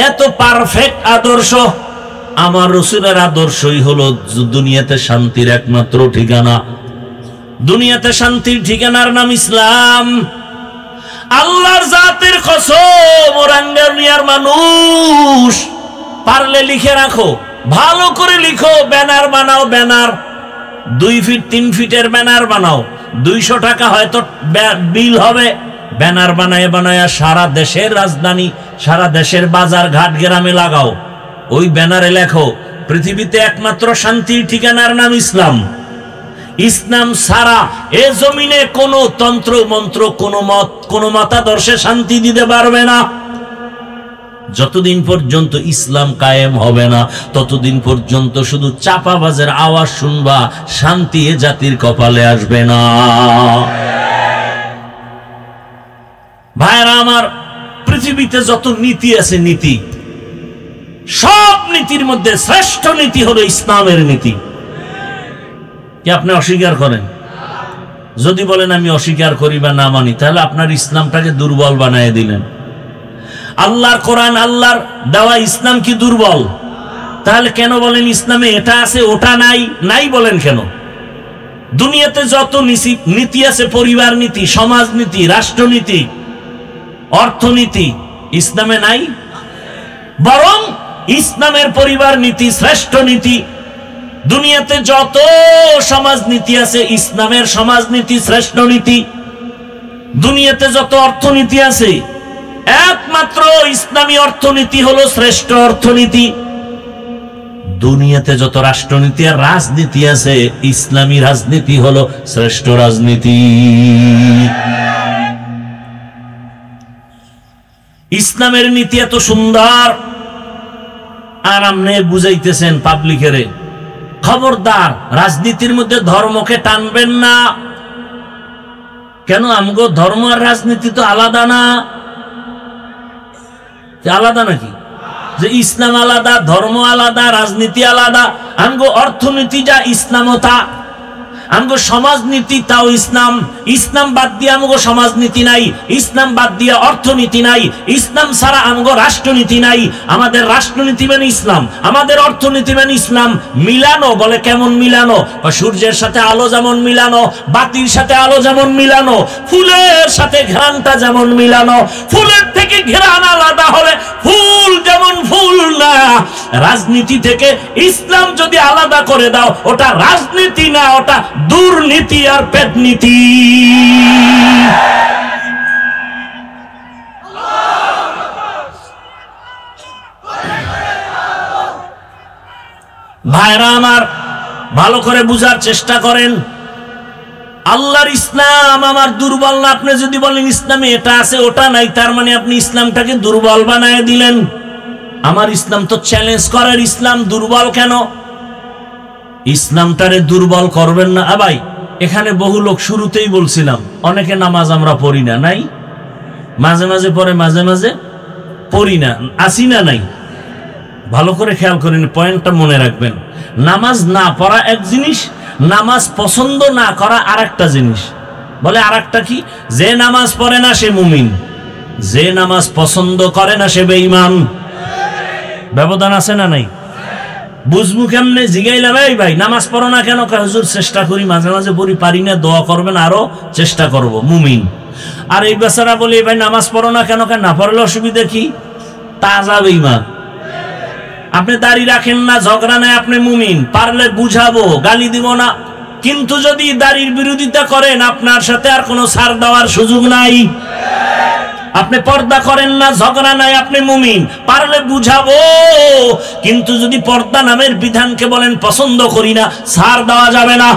এত পারফেক্ট আদর্শ। আমার রসুলের আদর্শই হলো দুনিয়াতে শান্তির একমাত্র ঠিকানা। দুনিয়াতে শান্তির ঠিকানার নাম ইসলাম। আল্লাহর জাতের কসম, ওরাঙ্গানিয়ার মানুষ, পারলে লিখে রাখো, ভালো করে লিখো, ব্যানার বানাও, ব্যানার 2 ফিট 3 ফিটের ব্যানার বানাও, 200 টাকা হয়তো বিল হবে। ব্যানার বানায় বানায় সারা দেশের রাজধানী, সারা দেশের বাজার ঘাট গ্রামে লাগাও। ওই ব্যানারে লেখো, পৃথিবীতে একমাত্র শান্তির ঠিকানার নাম ইসলাম। ইসলাম ছাড়া এ জমিনে কোনো তন্ত্র মন্ত্র, কোনো মতাদর্শে শান্তি দিতে পারবে না। যতদিন পর্যন্ত ইসলাম কায়েম হবে না, ততদিন পর্যন্ত শুধু চাপাবাজের আওয়াজ শুনবা, শান্তি এ জাতির কপালে আসবে না। ভাইরা আমার, পৃথিবীতে যত নীতি আছে, নীতি, সব নীতির মধ্যে শ্রেষ্ঠ নীতি হলো ইসলামের নীতি। কি আপনি অস্বীকার করেন? যদি বলেন আমি অস্বীকার করি বা না মানি, তাহলে আপনার ইসলামটাকে দুর্বল বানিয়ে দিলেন। আল্লাহর কোরআন, আল্লাহর দেওয়া ইসলাম কি দুর্বল? তাহলে কেন বলেন ইসলামে এটা আছে ওটা নাই? নাই বলেন কেন? দুনিয়াতে যত নীতি আছে, পরিবার নীতি, সমাজ নীতি, রাষ্ট্রনীতি, অর্থনীতি, ইসলামে নাই? বরং ইসলামের পরিবার নীতি শ্রেষ্ঠ নীতি। দুনিয়াতে যত সমাজনীতি আছে, ইসলামের সমাজনীতি শ্রেষ্ঠ নীতি। দুনিয়াতে যত অর্থনীতি আছে, একমাত্র ইসলামী অর্থনীতি হলো শ্রেষ্ঠ অর্থনীতি। দুনিয়াতে যত রাষ্ট্রনীতি আর রাজনীতি আছে, ইসলামী রাজনীতি হলো শ্রেষ্ঠ রাজনীতি। ইসলামের নীতি এত সুন্দর, আর আপনি বুঝাইতেছেন পাবলিকেরে খবরদার রাজনীতির মধ্যে ধর্মকে টানবেন না। কেন? আমগো ধর্ম আর রাজনীতি তো আলাদা না? আলাদা নাকি? যে ইসলাম আলাদা, ধর্ম আলাদা, রাজনীতি আলাদা। আমগো অর্থনীতি যা ইসলামও তা, আমগো সমাজনীতি তাও ইসলাম। ইসলাম বাদ দিয়ে আমগো সমাজনীতি নাই, ইসলাম বাদ দিয়ে অর্থনীতি নাই, ইসলাম ছাড়া আমগো রাষ্ট্রনীতি নাই। আমাদের রাষ্ট্রনীতি মানে ইসলাম, আমাদের অর্থনীতি মানে ইসলাম। মিলানো বলে কেমন মিলানো? সূর্যের সাথে আলো যেমন মিলানো, বাতির সাথে আলো যেমন মিলানো, ফুলের সাথে ঘ্রাণটা যেমন মিলানো। ফুলের থেকে ঘ্রাণ আলাদা হলে ফুল যেমন ফুল না। রাজনীতি থেকে ইসলাম যদি আলাদা করে দাও, ওটা রাজনীতি না, ওটা দুর্নীতি আর পেটনীতি। ভাইরা আমার, ভালো করে বুঝার চেষ্টা করেন। আল্লাহর ইসলাম আমার দুর্বল না। আপনি যদি বলেন ইসলামে এটা আছে ওটা নাই, তার মানে আপনি ইসলামটাকে দুর্বল বানায় দিলেন। আমার ইসলাম তো চ্যালেঞ্জ করার ইসলাম, দুর্বল কেন? ইসলামটারে দুর্বল করবেন না। ভাই এখানে বহু লোক, শুরুতেই বলছিলাম, অনেকে নামাজ আমরা পড়ি না, নাই? মাঝে মাঝে পড়ে, মাঝে মাঝে পড়ি না, আসি না নাই? ভালো করে খেয়াল করেন, পয়েন্টটা মনে রাখবেন। নামাজ না পড়া এক জিনিস, নামাজ পছন্দ না করা আর একটা জিনিস। বলে আর একটা কি? যে নামাজ পড়ে না সে মুমিন, যে নামাজ পছন্দ করে না সে বেঈমান। ব্যবধান আছে না নাই? বুঝবো কেমনে? জিগাইলাম, এই ভাই নামাজ পড়ো না কেন? হুজুর চেষ্টা করি, মাঝে মাঝে পড়ি, পারি না, দোয়া করবেন, আরো চেষ্টা করব, মুমিন। আর এই বেচারা বলি, ভাই নামাজ পড়ো না কেন? না পড়লে অসুবিধা কি? তাজা বেঈমান। আপনি দাড়ি রাখেন না, ঝগড়া নাই, আপনি মুমিন, পারলে বুঝাবো, গালি দিব না। কিন্তু যদি দাড়ির বিরোধিতা করেন, আপনার সাথে আর কোনো ছাড় দেওয়ার সুযোগ নাই। আপনি পর্দা করেন না, ঝগড়া নাই, আপনি মুমিন, পারলে বুঝাবো। কিন্তু যদি পর্দা নামের বিধানকে বলেন পছন্দ করি না, ছাড় দেওয়া যাবে না।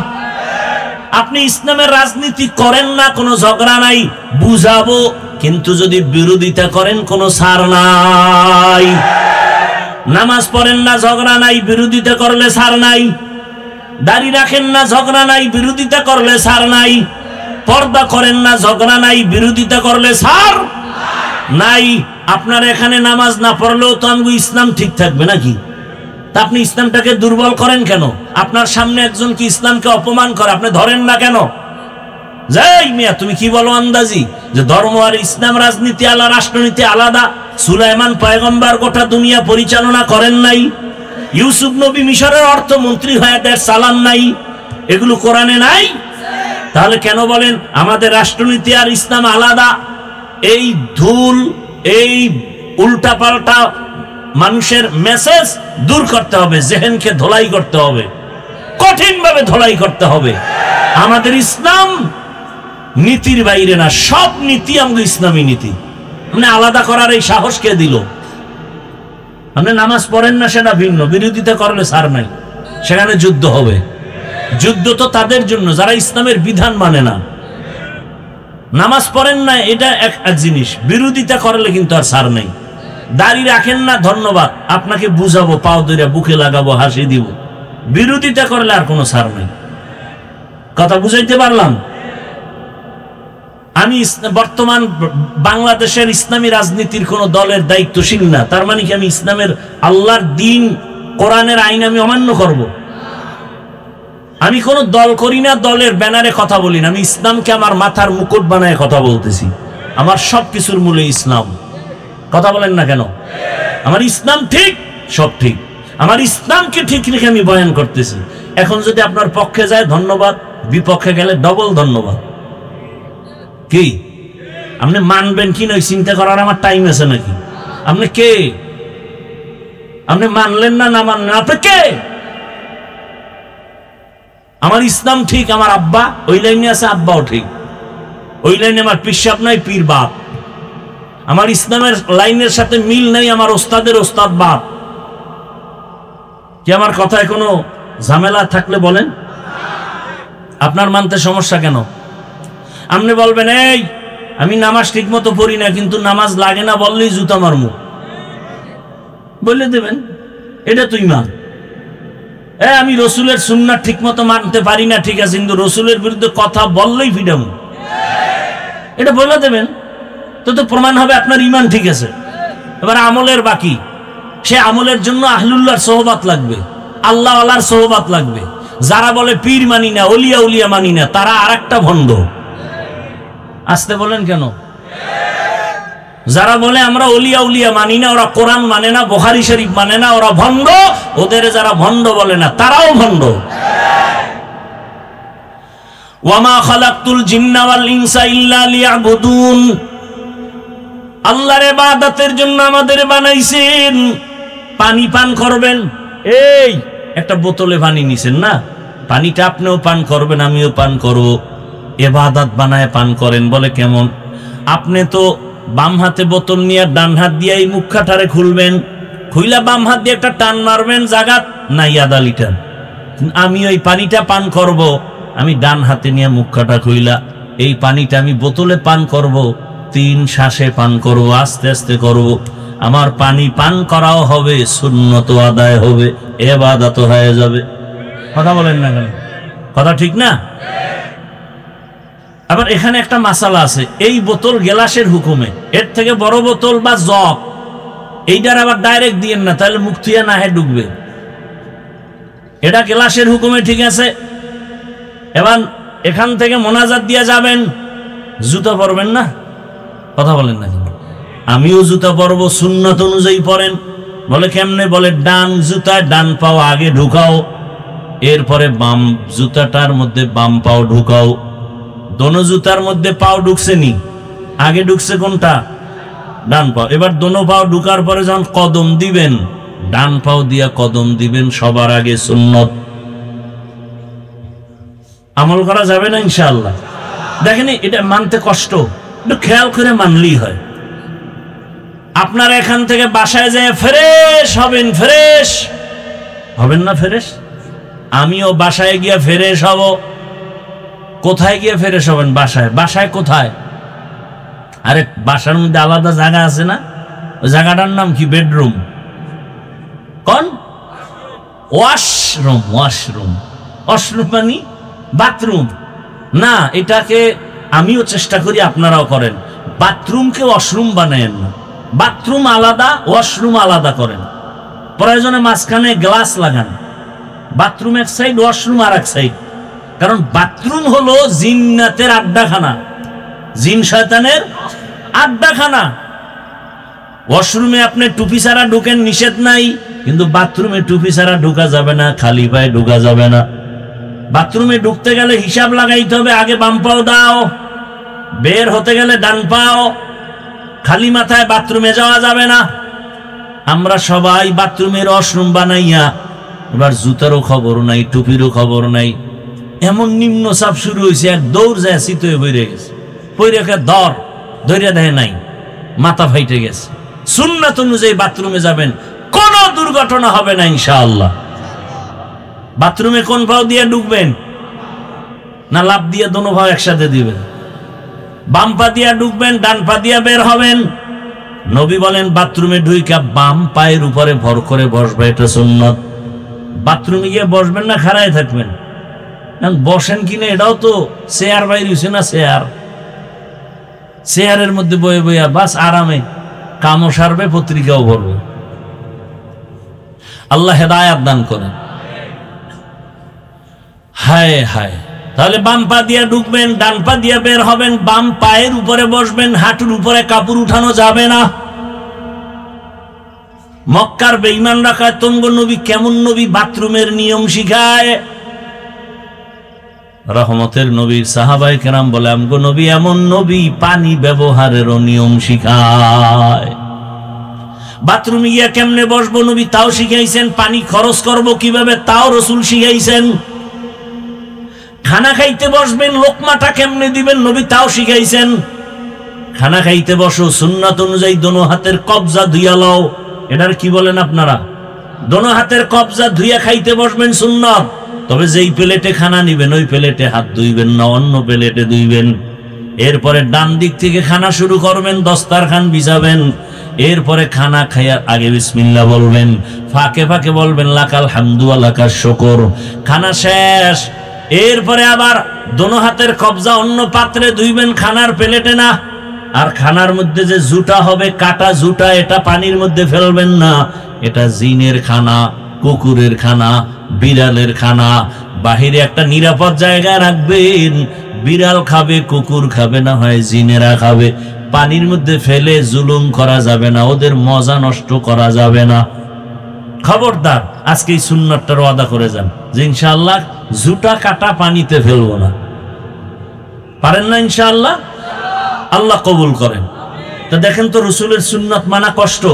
আপনি ইসলামের রাজনীতি করেন না, কোনো ঝগড়া নাই, বুঝাবো। কিন্তু যদি বিরোধিতা করেন, কোনো ছাড় নাই। নামাজ পড়েন না, ঝগড়া নাই, বিরোধিতা করলে ছাড় নাই। দাড়ি রাখেন না, ঝগড়া নাই, বিরোধিতা করলে ছাড় নাই। পর্দা করেন না, ঝগড়া নাই, বিরোধিতা করলে ছাড় নাই। আপনার এখানে নামাজ না পড়লেও তো আমগো ইসলাম ঠিক থাকবে নাকি? তা আপনি ইসলামটাকে দুর্বল করেন কেন? আপনার সামনে একজন কি ইসলামকে অপমান করে, আপনি ধরেন না কেন? যাই মিয়া, তুমি কি বলো আন্দাজি যে ধর্ম আর ইসলাম, রাজনীতি আলাদা, রাষ্ট্রনীতি আলাদা? সুলাইমান পয়গম্বর গোটা দুনিয়া পরিচালনা করেন নাই? ইউসুফ নবী মিশরের অর্থমন্ত্রী হয়ে দেশ চালান নাই? এগুলো কোরআনে নাই? তাহলে কেন বলেন আমাদের রাষ্ট্রনীতি আর ইসলাম আলাদা? এই ধুল, এই উল্টাপাল্টা মানুষের মেসেজ দূর করতে হবে, জেহেনকে ধোলাই করতে হবে, কঠিনভাবে ধোলাই করতে হবে। আমাদের ইসলাম নীতির বাইরে না, সব নীতি আমাদের ইসলামী নীতি। মানে আলাদা করার এই সাহস কে দিল? আপনি নামাজ পড়েন না সেটা ভিন্ন, বিরোধিতা করলে ছাড় নাই, সেখানে যুদ্ধ হবে। যুদ্ধ তো তাদের জন্য যারা ইসলামের বিধান মানে না। নামাজ পড়েন না এটা এক জিনিস, বিরোধিতা করলে কিন্তু আর ছাড় নাই। দাড়ি রাখেন না, ধন্যবাদ, আপনাকে বুঝাবো, পাও ধরে বুকে লাগাবো, হাসি দিব। বিরোধিতা করলে আর কোনো ছাড় নাই। কথা বুঝাইতে পারলাম? আমি বর্তমান বাংলাদেশের ইসলামী রাজনীতির কোন দলের দায়িত্বশীল না, তার মানে কি আমি ইসলামের, আল্লাহর দিন, কোরআনের আইন আমি অমান্য করব? আমি কোন দল করি না, দলের ব্যানারে কথা বলি না। আমি ইসলামকে আমার মাথার মুকুট বানায় কথা বলতেছি। আমার সবকিছুর মূলে ইসলাম। কথা বলেন না কেন? আমার ইসলাম ঠিক, সব ঠিক। আমার ইসলামকে ঠিক রেখে আমি বয়ান করতেছি। এখন যদি আপনার পক্ষে যায় ধন্যবাদ, বিপক্ষে গেলে ডবল ধন্যবাদ। কি আপনি মানবেন কি না চিন্তা করার আমার টাইম আছে নাকি? আপনি কে? আপনি মানলেন না, না মানলেন, আপনি কে? আমার ইসলাম ঠিক, আমার আব্বা ওই লাইনে আছে, আব্বাও ঠিক। ওই লাইনে আমার পিসাব নাই, পীর বাপ। আমার ইসলামের লাইনের সাথে মিল নাই, আমার ওস্তাদের ওস্তাদ বাপ। কি আমার কথায় কোনো ঝামেলা থাকলে বলেন? আপনার মানতে সমস্যা কেন? আপনি বলবেন এই আমি নামাজ ঠিক মতো পড়ি না, কিন্তু নামাজ লাগে না বললেই জুতা মারমু, বলে দেবেন এটা তুই মান। আমি রসুলের সুন্নাত ঠিক মতো মানতে পারি না, ঠিক আছে, কিন্তু রসুলের বিরুদ্ধে কথা বললেই ফিডাম, এটা বলে দেবেন। তো প্রমাণ হবে আপনার ইমান ঠিক আছে। এবার আমলের বাকি, সে আমলের জন্য আহলুল্লাহর সোহবাত লাগবে, আল্লাহ আল্লাহর সোহবাত লাগবে। যারা বলে পীর মানি না, ওলিয়া উলিয়া মানি না, তারা আর একটা ভণ্ড। আসতে বলেন কেন? যারা বলে আমরা ওলিয়া উলিয়া মানি না, ওরা কোরআন মানে না, বুখারী শরীফ মানে না, ওরা ভণ্ড। ওদের যারা ভণ্ড বলে না, তারাও ভণ্ড। ওয়ামা খালাকতুল জিন্না ওয়াল ইনসা ইল্লা লিয়াবুদুন, আল্লাহর ইবাদতের জন্য আমাদের বানাইছেন। পানি পান করবেন, এই একটা বোতলে পানি নিছেন না, পানিটা আপনিও পান করবেন, আমিও পান করব। ইবাদত বানায় পান করেন, বলে কেমন? আপনি তো বাম হাতে বোতল নিয়ে ডান হাত দিয়ে এই মুখখাটারে খুলবেন, খুইলা বাম হাত দিয়ে একটা টান মারবেন, জাগাত নাই আধা লিটার। আমি ওই পানিটা পান করব, আমি ডান হাতে নিয়ে মুখখাটা খুইলা এই পানিটা আমি বোতলে পান করব, 3 শ্বাসে পান করব, আস্তে আস্তে করব। আমার পানি পান করাও হবে, সুন্নত আদায় হবে, ইবাদত হয়ে যাবে। কথা বলেন না কেন? কথা ঠিক না? আবার এখানে একটা মাসালা আছে, এই বোতল গ্লাসের হুকুমে, এর থেকে বড় বোতল বা জগ এইটার আবার ডাইরেক্ট দিয়েন না, তাহলে মুখ থুইয়া না হ্যাঁ ডুববে। এটা গ্লাসের হুকুমে, ঠিক আছে। এবার এখান থেকে মোনাজাত দিয়ে যাবেন, জুতা পরবেন না। কথা বলেন না কেন? আমিও জুতা পরবো, সুন্নত অনুযায়ী পরেন। বলে কেমনে? বলে ডান জুতায় ডান পাও আগে ঢুকাও, এরপরে বাম জুতাটার মধ্যে বাম পাও ঢুকাও। দোনো জুতার মধ্যে পাও ঢুকছে নি, আগে ঢুকছে কোনটা? ডান পাও। এবার দোনো পাও ঢুকার পরে যখন কদম দিবেন, ডান পাও দিয়া কদম দিবেন সবার আগে, সুন্নত। আমল করা যাবে না ইনশাআল্লাহ? দেখেন এটা মানতে কষ্ট, একটু খেয়াল করে মানলেই হয়। আপনারা এখান থেকে বাসায় যায় ফ্রেশ হবেন, ফ্রেশ হবেন না? ফ্রেশ আমিও বাসায় গিয়া ফ্রেশ হব। কোথায় গিয়ে ফ্রেশ হবেন? বাসায়। বাসায় কোথায়? আরে বাসার মধ্যে আলাদা জায়গা আছে না? ওই জায়গাটার নাম কি? বেডরুম। কোন? ওয়াশরুম। ওয়াশরুম, ওয়াশরুম মানে বাথরুম না। এটাকে আমিও চেষ্টা করি, আপনারাও করেন। বাথরুমকে ওয়াশরুম বানায়েন না। বাথরুম আলাদা, ওয়াশরুম আলাদা করেন। প্রয়োজনে মাঝখানে গ্লাস লাগান। বাথরুম এক সাইড, ওয়াশরুম আর এক সাইড। কারণ বাথরুম হলো জিন্নাতের আড্ডাখানা, জিন শয়তানের আড্ডাখানা। ওয়াশরুমে আপনি টুপি ছাড়া ঢুকেন, নিষেধ নাই, কিন্তু বাথরুমে টুপি ছাড়া ঢুকা যাবে না, খালি পায়ে ঢুকা যাবে না। বাথরুমে ঢুকতে গেলে হিসাব লাগাইতে হবে, আগে বাম পাও দাও, বের হতে গেলে ডান পাও। খালি মাথায় বাথরুমে যাওয়া যাবে না। আমরা সবাই বাথরুমের ওয়াশরুম বানাইয়া, এবার জুতারও খবর নাই, টুপিরও খবর নাই। এমন নিম্ন চাপ শুরু হয়েছে, এক দৌড় যায় শীতয়ে বইরে গেছে, পৈরেখে ধরিয়া দেয় নাই, মাথা ফাইটে গেছে। সুন্নাত অনুযায়ী বাথরুমে যাবেন, কোনো দুর্ঘটনা হবে না ইনশাআল্লাহ। বাথরুমে কোন পাও দিয়ে ঢুকবেন? না লাফ দিয়ে দোনো পাও একসাথে দিবেন? বাম পা দিয়া ঢুকবেন, ডান পা দিয়া বের হবেন। নবী বলেন বাথরুমে ঢুইকা বাম পায়ের উপরে ভর করে বসবে, এটা সুন্নত। বাথরুমে গিয়ে বসবেন না, খাড়ায় থাকবেন। বসেন কিনা এটাও তো চেয়ার বাইর হইছে না, চেয়ারের মধ্যে বয়ে বইয়া বাস আরামে কামও সারবে, পত্রিকাও ভরবে। আল্লাহ হেদায়াত দান করেন। হায় হায়। তাহলে বাম পা দিয়া ঢুকবেন, ডান পা দিয়া বের হবেন, বাম পায়ের উপরে বসবেন, হাঁটুর উপরে কাপড় উঠানো যাবে না। মক্কার বেঈমান রাখায় তঙ্গ নবী কেমন নবী? বাথরুমের নিয়ম শিখায়। রহমতের নবী সাহাবায়ে কেরাম বলে আমগো নবী এমন নবী, পানি ব্যবহারেরও নিয়ম শিখায়। বাথরুমে গিয়া কেমনে বসবো নবী তাও শিখাইছেন। পানি খরচ করব কিভাবে তাও রাসূল শিখাইছেন। খানা খাইতে বসবেন, লোকমাটা কেমনে দিবেন নবী তাও শিখাইছেন। খানা খাইতে বসো, সুন্নাত অনুযায়ী দোনো হাতের কবজা ধুইয়া লও। এটার কি বলেন আপনারা? দোনো হাতের কবজা ধুইয়া খাইতে বসবেন, সুন্নাত। তবে যেই প্লেটে খানা নিবেন ওই প্লেটে হাত ধুইবেন না, অন্য প্লেটে ধুইবেন। এরপরে ডান দিক থেকে খানা শুরু করবেন, দস্তারখান বিছাবেন। এরপরে খানা খাইয়ার আগে বিসমিল্লাহ বলবেন, ফাঁকে ফাঁকে বলবেন লাকাল হামদু ওয়া লাকাশ শুকর। খানা শেষ, এরপরে আবার দোনো হাতের কবজা অন্য পাত্রে ধুইবেন, খানার প্লেটে না। আর খানার মধ্যে যে জুটা হবে, কাটা জুটা, এটা পানির মধ্যে ফেলবেন না। এটা জিনের খানা, কুকুরের খানা, বিড়ালের খানা। বাহিরে একটা নিরাপদ জায়গায় রাখবেন, বিড়াল খাবে, কুকুর খাবে, না হয় জিনেরা খাবে। পানির মধ্যে ফেলে জুলুম করা যাবে না, ওদের মজা নষ্ট করা যাবে না। খবরদার, আজকে এই সুন্নাতটার ওয়াদা করে যান যে ইনশাআল্লাহ জুটা কাটা পানিতে ফেলবো না। পারেন না ইনশাআল্লাহ? আল্লাহ কবুল করেন। তো দেখেন তো, রসুলের সুন্নাত মানা কষ্ট,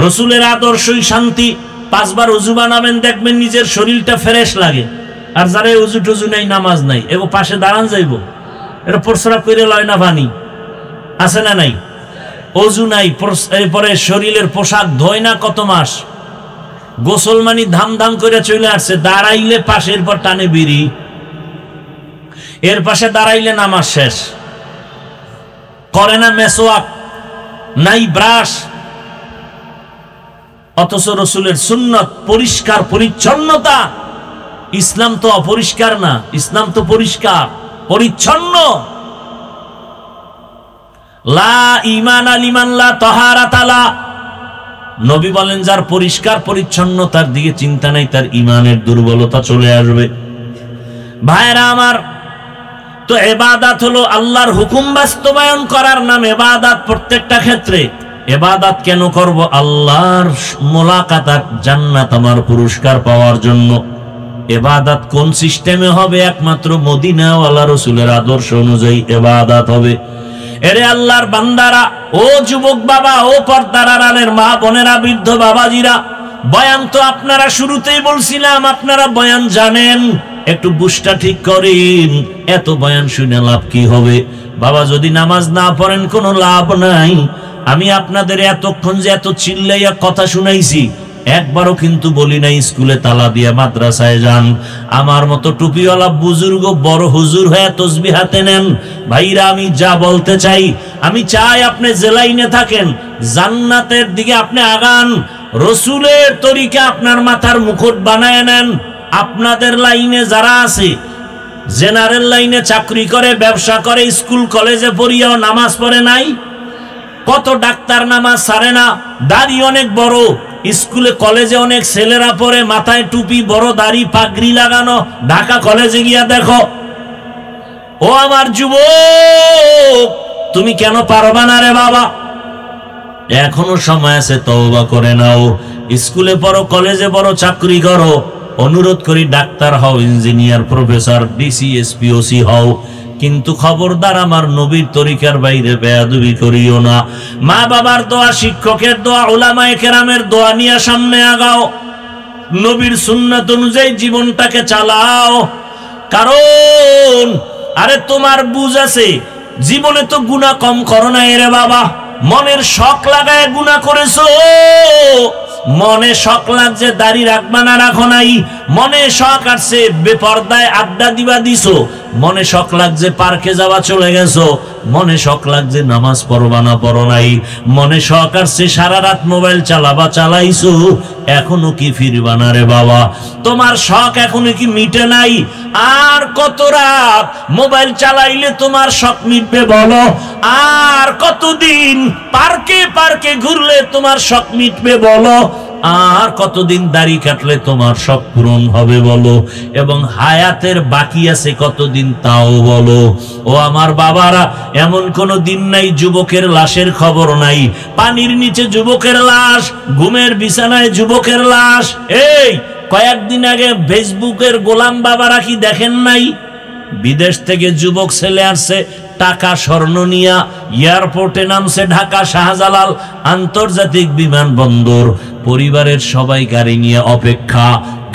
রসুলের আদর্শই শান্তি। 5 বার উজু বানাবেন, দেখবেন নিজের শরীরটা ফ্রেশ লাগে। আর যারা উজু টুজু নাই, নামাজ নাই, এগো পাশে দাঁড়ান যাইব, এটা প্রস্রাব করে লয় না পানি, আছে না নাই? অজু নাই, এরপরে শরীরের পোশাক ধোয় না কত মাস, গোসল মানি ধাম ধাম করে চলে আসছে, দাঁড়াইলে পাশের পর টানে বিড়ি, এর পাশে দাঁড়াইলে নামাজ শেষ। করে না মেসওয়াক, নাই ব্রাশ। অথচ রসুলের সুন্নত পরিষ্কার পরিচ্ছন্নতা। ইসলাম তো অপরিষ্কার না, ইসলাম তো পরিষ্কার পরিচ্ছন্ন। লা ঈমান লিমান লা তাহারাতা লা। নবী বলেন, যার পরিষ্কার পরিচ্ছন্নতার দিকে চিন্তা নাই, তার ঈমানের দুর্বলতা চলে আসবে। ভাইরা আমার, তো ইবাদত হলো আল্লাহর হুকুম বাস্তবায়ন করার নাম ইবাদত। প্রত্যেকটা ক্ষেত্রে ইবাদত কেন করব? আল্লাহর মোলাকাত, জান্নাত, আমার পুরস্কার পাওয়ার জন্য। ইবাদত কোন সিস্টেমে হবে? একমাত্র মদিনাওয়ালা রসুলের আদর্শ অনুযায়ী ইবাদত হবে। এরে আল্লাহর বান্দারা, ও যুবক বাবা, ও পর্দার আড়ালের মা বোনেরা, বৃদ্ধ বাবাজিরা, বয়ান তো আপনারা শুরুতেই বলছিলাম, আপনারা বয়ান জানেন, একটু বুঝটা ঠিক করেন। এত বয়ান শুনে লাভ কি হবে? বাবা, যদি নামাজ না পড়েন কোনো লাভ নাই। আমি আপনাদের এতক্ষণ যে এত চিল্লাইয়া কথা শুনাইছি, একবারও কিন্তু বলি নাই স্কুলে তালা দিয়া মাদ্রাসায় যান। আমার মতো টুপিওয়ালা বুজুর্গ বড় হুজুর হয়ে তসবিহ হাতে নেন। ভাইরা, আমি যা বলতে চাই, আমি চাই আপনি যে লাইনে থাকেন, জান্নাতের দিকে আপনি আগান। রসুলের তরিকা আপনার মাথার মুকুট বানায় নেন। আপনাদের লাইনে যারা আছে, জেনারেল লাইনে চাকরি করে, ব্যবসা করে, স্কুল কলেজে পড়িয়াও নামাজ পড়ে নাই। কত ডাক্তার নামাজ ছাড়ে না, দাড়ি অনেক বড়, স্কুলে কলেজে অনেক ছেলেরা পড়ে, মাথায় টুপি, বড় দাড়ি, পাগড়ি লাগানো। ঢাকা কলেজে গিয়া দেখো। ও আমার যুবক, তুমি কেন পারবা না রে বাবা? এখনো সময় আছে, তওবা করে নাও। স্কুলে পড়ো, কলেজে পড়ো, চাকরি করো, অনুরোধ করি ডাক্তার হও, engineer, professor, DC, SP, OC হও। কিন্তু খবরদার, আমার নবীর তরিকার বাইরে বেয়াদবি করিও না। মা বাবার দোয়া, শিক্ষকের দোয়া, উলামায়ে কেরামের দোয়া নিয়ে সামনে আগাও। নবীর সুন্নাত অনুযায়ী জীবনটাকে চালাও। কারণ আরে তোমার বুঝ আছে, জীবনে তো গুনাহ কম করো না রে বাবা। মনের শখ লাগায় গুনাহ করেছো। মনে শখ লাগছে দাড়ি রাখবা না, রাখো নাই। মনে শখ আসছে বেপর্দায় আড্ডা দিবা দিছো। মনে শখ লাগছে পার্কে যাওয়া, চলে গেছো। মনে শখ লাগছে নামাজ পড়বা না, পড়ো নাই। মনে শখ আসছে সারা রাত মোবাইল চালাবা, চালাইছো। এখনো কি ফিরবা না রে বাবা? তোমার শখ এখনো কি মিটে নাই? আর কত রাত মোবাইল চালাইলে তোমার শখ মিটবে বলো? আর কতদিন পার্কে পার্কে ঘুরলে তোমার শখ মিটবে বলো? আর কতদিন দাড়ি কাটলে তোমার শখ পূরণ হবে বলো? এবং হায়াতের বাকি আছে কতদিন, তাও বলো। ও আমার বাবারা, এমন কোন দিন নাই যুবকের লাশের খবর নাই। পানির নিচে যুবকের লাশ, ঘুমের বিছানায় যুবকের লাশ। এই কয়েকদিন আগে ফেসবুকের গোলাম বাবারা কি দেখেন নাই? বিদেশ থেকে যুবক ছেলে আসছে, টাকা স্বর্ণ নিয়া এয়ারপোর্টে নামছে, ঢাকা শাহজালাল আন্তর্জাতিক বিমানবন্দর। পরিবারের সবাই গাড়ি নিয়ে অপেক্ষা।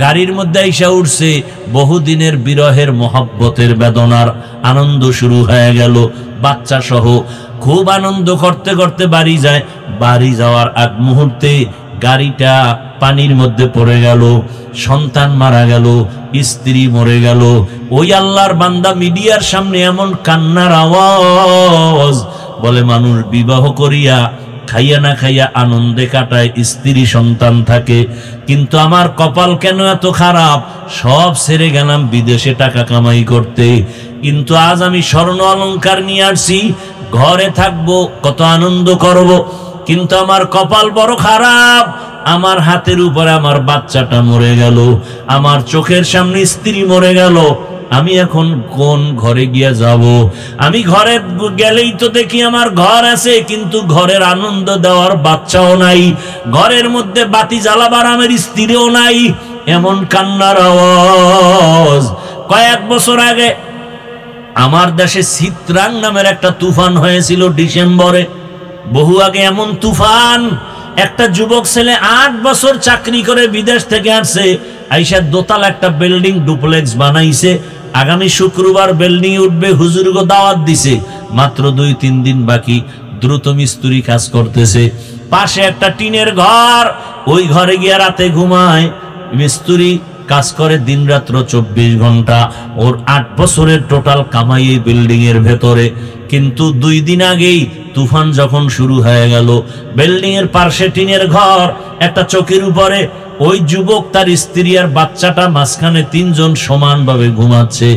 গাড়ির মধ্যে আইসা উঠছে, বহুদিনের বিরহের মহব্বতের বেদনার আনন্দ শুরু হয়ে গেল। বাচ্চা সহ খুব আনন্দ করতে করতে বাড়ি যায়। বাড়ি যাওয়ার আগ মুহূর্তে গাড়িটা পানির মধ্যে পড়ে গেল, সন্তান মারা গেল, স্ত্রী মরে গেল। ওই আল্লাহর বান্দা মিডিয়ার সামনে এমন কান্নার আওয়াজ, বলে মানুষ বিবাহ করিয়া খাইয়া না খাইয়া আনন্দে কাটায়, স্ত্রী সন্তান থাকে, কিন্তু আমার কপাল কেন এত খারাপ, সব ছেড়ে গেলাম বিদেশে টাকা কামাই করতে, কিন্তু আজ আমি স্বর্ণ অলংকার নিয়ে আসছি, ঘরে থাকবো, কত আনন্দ করব, কিন্তু আমার কপাল বড় খারাপ, আমার হাতের উপরে আমার বাচ্চাটা মরে গেল, আমার চোখের সামনে স্ত্রী মরে গেল, আমি এখন কোন ঘরে গিয়া যাব? আমি ঘরে গেলেই তো দেখি আমার ঘর আছে, কিন্তু ঘরের আনন্দ দেওয়ার বাচ্চাও নাই, ঘরের মধ্যে বাতি জ্বালাবার আমার স্ত্রীও নাই। এমন কান্নার আওয়াজ। কয়েক বছর আগে আমার দেশে চিত্রাং নামের একটা তুফান হয়েছিল ডিসেম্বরে, বহু আগে। এমন তুফান, একটা যুবক ছেলে 8 বছর চাকরি করে বিদেশ থেকে আসছে, আইসা দোতলা একটা বিল্ডিং ডুপ্লেক্স বানাইছে, আগামী শুক্রবার বিল্ডিং উঠবে, হুজুরগো দাওয়াত দিছে, মাত্র 2-3 দিন বাকি, দ্রুত মিস্ত্রি কাজ করতেছে। পাশে একটা টিনের ঘর, ওই ঘরে গিয়া রাতে ঘুমায়, মিস্ত্রি কাজ করে দিন রাত্র 24 ঘন্টা। ওর 8 বছরের টোটাল কামাই এই বিল্ডিং এর ভেতরে। কিন্তু 2 দিন আগেই তুফান যখন শুরু হয়ে গেল, বিল্ডিং এর পাশে টিনের ঘর, একটা চৌকির উপরে ওই যুবক, তার স্ত্রী আর বাচ্চাটা মাঝখানে, 3 জন সমানভাবে ঘুমাচ্ছে।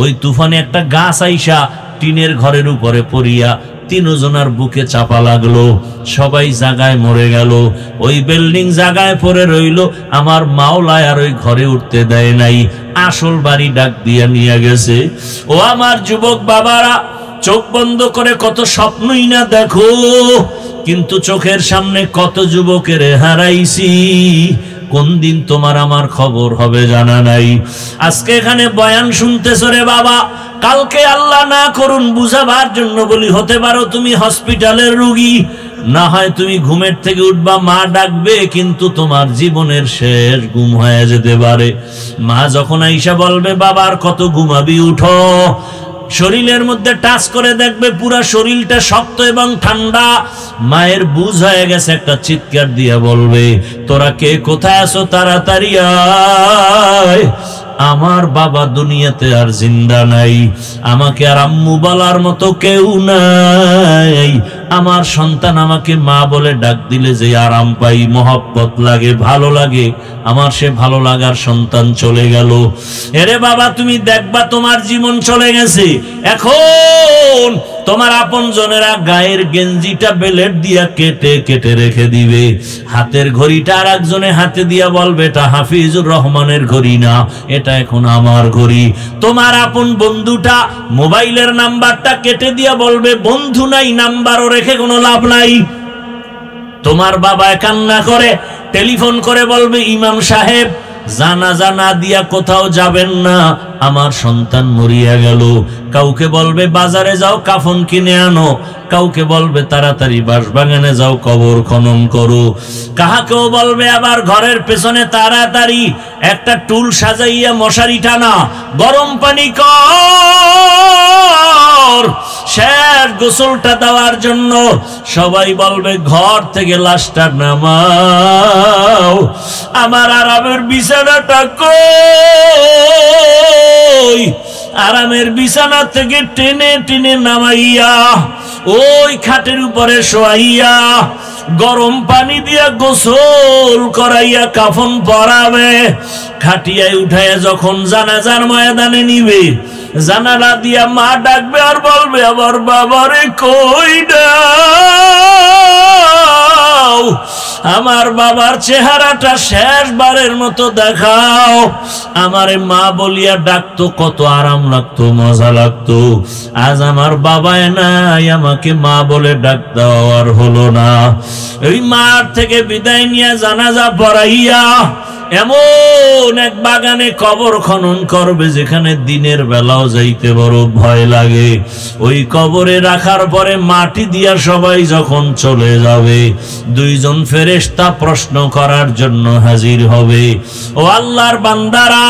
ওই তুফানে একটা গাছ আইসা টিনের ঘরের উপরে পড়িয়া 3 জনের বুকে চাপা লাগলো, সবাই জায়গায় মরে গেল। ওই বিল্ডিং জায়গায় পড়ে রইল, আমার মাওলায় আর ওই ঘরে উঠতে দেয় নাই, আসল বাড়ি ডাক দিয়া নিয়ে গেছে। ও আমার যুবক বাবারা, চোখ বন্ধ করে কত স্বপ্নই না দেখো, কিন্তু চোখের সামনে কত যুবকের হারাইছি, কোন দিন তোমার আমার খবর হবে জানা নাই। আজকে এখানে বয়ান শুনতেছ রে বাবা, কালকে আল্লাহ না করুন বুঝাবার জন্য বলি, হতে পারো তুমি হসপিটালের রোগী, না হয় তুমি ঘুমের থেকে উঠবা, মা ডাকবে, কিন্তু তোমার জীবনের শেষ ঘুম হয়ে যেতে পারে। মা যখন আইসা বলবে বাবার কত ঘুমাবি, উঠো, শরীরের মধ্যে টাচ করে দেখবে পুরা শরীরটা শক্ত এবং ঠান্ডা, মায়ের বুঝ হয়ে গেছে, একটা চিৎকার দিয়ে বলবে, তোরা কে কোথায় আছো, তাড়াতাড়ি আয়, আমার বাবা দুনিয়াতে আর জিন্দা নাই, আমাকে আর আম্মু বলার মতো কেউ নাই, আমার সন্তান আমাকে মা বলে ডাক দিলে যে আরাম পাই, মহব্বত লাগে, ভালো লাগে, আমার সে ভালো লাগার সন্তান চলে গেল। এরে বাবা, তুমি দেখবা তোমার জীবন চলে গেছে, এখন তোমার আপন জনেরা গায়ের গেঞ্জিটা বেলেট দিয়া কেটে কেটে রেখে দিবে, হাতের ঘড়িটা আর একজনে হাতে দিয়া বলবে এটা হাফিজুর রহমানের ঘড়ি না, এটা এখন আমার ঘড়ি। তোমার আপন বন্ধুটা মোবাইলের নাম্বারটা কেটে দিয়া বলবে বন্ধু নাই, নাম্বারও রেখে কোনো লাভ নাই। তোমার বাবা কান্না করে টেলিফোন করে বলবে ইমাম সাহেব জানাজা না দিয়া কোথাও যাবেন না, আমার সন্তান মরিয়া গেল। কাউকে বলবে বাজারে যাও কাফন কিনে আনো, কাউকে বলবে তাড়াতাড়ি বাঁশবাগানে যাও কবর খনন করো, কাহাকেও বলবে আবার ঘরের পেছনে তাড়াতাড়ি একটা টুল সাজাইয়া মশারি টানা, গরম পানি কর, শেষ গোসলটা দেওয়ার জন্য। সবাই বলবে ঘর থেকে লাশটা নামাও, আমার আরামের বিছানাটা কই, আরামের বিছানা থেকে টেনে টেনে নামাইয়া ওই খাটের উপরে শোয়াইয়া গরম পানি দিয়া গোসল করাইয়া কাফন পরাবে, খাটিয়ায় উঠাইয়া যখন জানাজার ময়দানে নিবে, জানালা দিয়া মা ডাকবে আর বলবে আমার বাবারে কই দাও, আমার বাবার চেহারাটা শেষবারের মতো দেখাও। আমারে মা বলিয়া ডাকতো, কত আরাম লাগতো, মজা লাগতো। আজ আমার বাবায় নাই, আমাকে মা বলে ডাক দেওয়ার হলো না। ওই মার থেকে বিদায় নিয়ে জানাজা পড়াইয়া এমন এক বাগানে কবর খনন করবে যেখানে দিনের বেলাও যাইতে বড় ভয় লাগে। ওই কবরে রাখার পরে মাটি দিয়া সবাই যখন চলে যাবে, দুইজন ফেরেশতা প্রশ্ন করার জন্য হাজির হবে। ও আল্লাহর বান্দারা,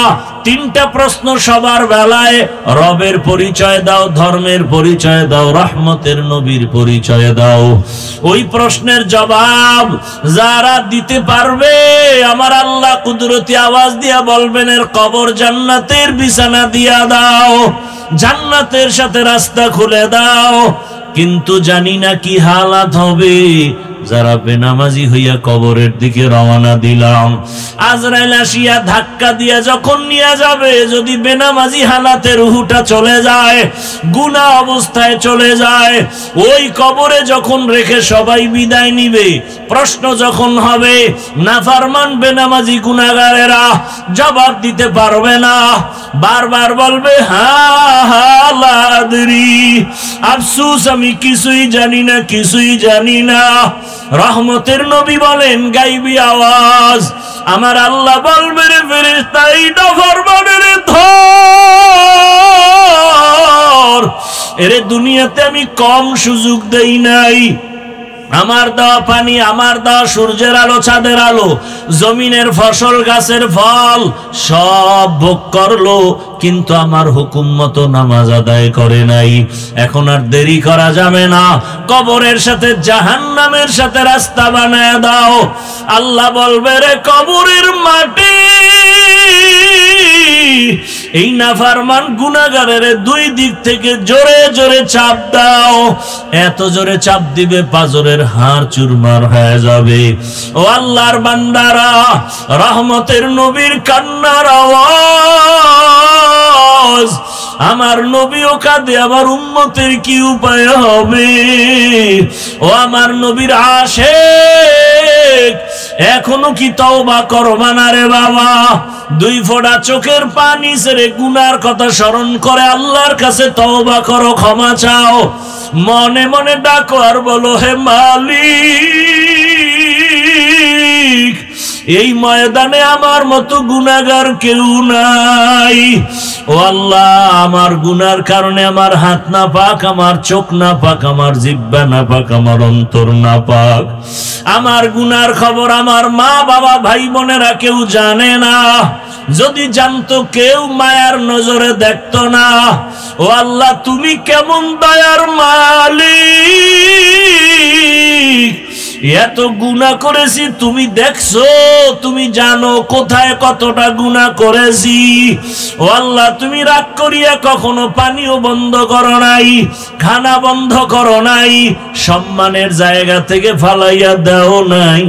তিনটা প্রশ্ন সবার বেলায়। রবের পরিচয় দাও, ধর্মের পরিচয় দাও, রহমতের নবীর পরিচয় দাও। ওই প্রশ্নের জবাব যারা দিতে পারবে, আমার আল্লাহ কুদরতি আওয়াজ দিয়া বলবেন, এর কবর জান্নাতের বিছানা দিয়া দাও, জান্নাতের সাথে রাস্তা খুলে দাও। কিন্তু জানি না কি হালাত হবে যারা বেনামাজি হইয়া কবরের দিকে রওনা দিলাম। আজরাইল আসিয়া ধাক্কা দিয়া যখন নিয়ে যাবে, যদি বেনামাজি হালাতে রুহুটা চলে যায়, গুনাহ অবস্থায় চলে যায়, ওই কবরে যখন রেখে সবাই বিদায় নিবে, প্রশ্ন যখন হবে, নাফরমান বেনামাজি গুনাহগারেরা জবাব দিতে পারবে না, বারবার বলবে হা হা লা আদরি, আফসোস আমি কিছুই জানি না, কিছুই জানি না। রহমতের নবী বলেন গাইবী আওয়াজ, আমার আল্লাহ বলবে, রে ফেরেশতা এই নাফরমানের ধর, এরে দুনিয়াতে আমি কম সুযোগ দেই নাই। আমার দেওয়া পানি, আমার দেওয়া সূর্যের আলো, চাঁদের আলো, জমিনের ফসল, গাছের ফল সব ভোগ করলো, কিন্তু আমার হুকুম মতো নামাজ আদায় করে নাই। এখন আর দেরি করা যাবে না, কবরের সাথে জাহান্নামের সাথে রাস্তা বানায় দাও। আল্লাহ বলবে, রে কবরের মাটি, এই নাফরমান গুনাহগারের দুই দিক থেকে জোরে জোরে চাপ দাও। এত জোরে চাপ দিবে পাজরের হাড় চুরমার হয়ে যাবে। ও আল্লাহর বান্দারা, রহমতের নবীর কান্নার আওয়াজ, আমার নবীও কাঁদে, আমার উম্মতের কি উপায় হবে? ও আমার নবীর আশিক, এখনো কি তওবা করবা না রে বাবা? দুই ফোঁটা চোখের পানি ছেড়ে গুনার কথা স্মরণ করে আল্লাহর কাছে তওবা করো, ক্ষমা চাও, মনে মনে ডাকো আর বলো, হে মালিক, এই ময়দানে আমার মতো গুনাহগার কেউ নাই। ও আল্লাহ, আমার গুনার কারণে আমার হাত না পাক, আমার চোখ না পাক, আমার জিহ্বা না পাক, আমার অন্তর না পাক। আমার গুনার খবর আমার মা বাবা ভাই বোনেরা কেউ জানে না, যদি জানতো কেউ মায়ার নজরে দেখতো না। ও আল্লাহ, তুমি কেমন দয়ার মালিক, এত গুনাহ করেছি, তুমি দেখছো, তুমি জানো কোথায় কতটা গুনাহ করেছি। ও আল্লাহ, তুমি রাগ করিয়া কখনো পানিও বন্ধ করো নাই, খানা বন্ধ করো নাই, সম্মানের জায়গা থেকে ফালাইয়া দাও নাই।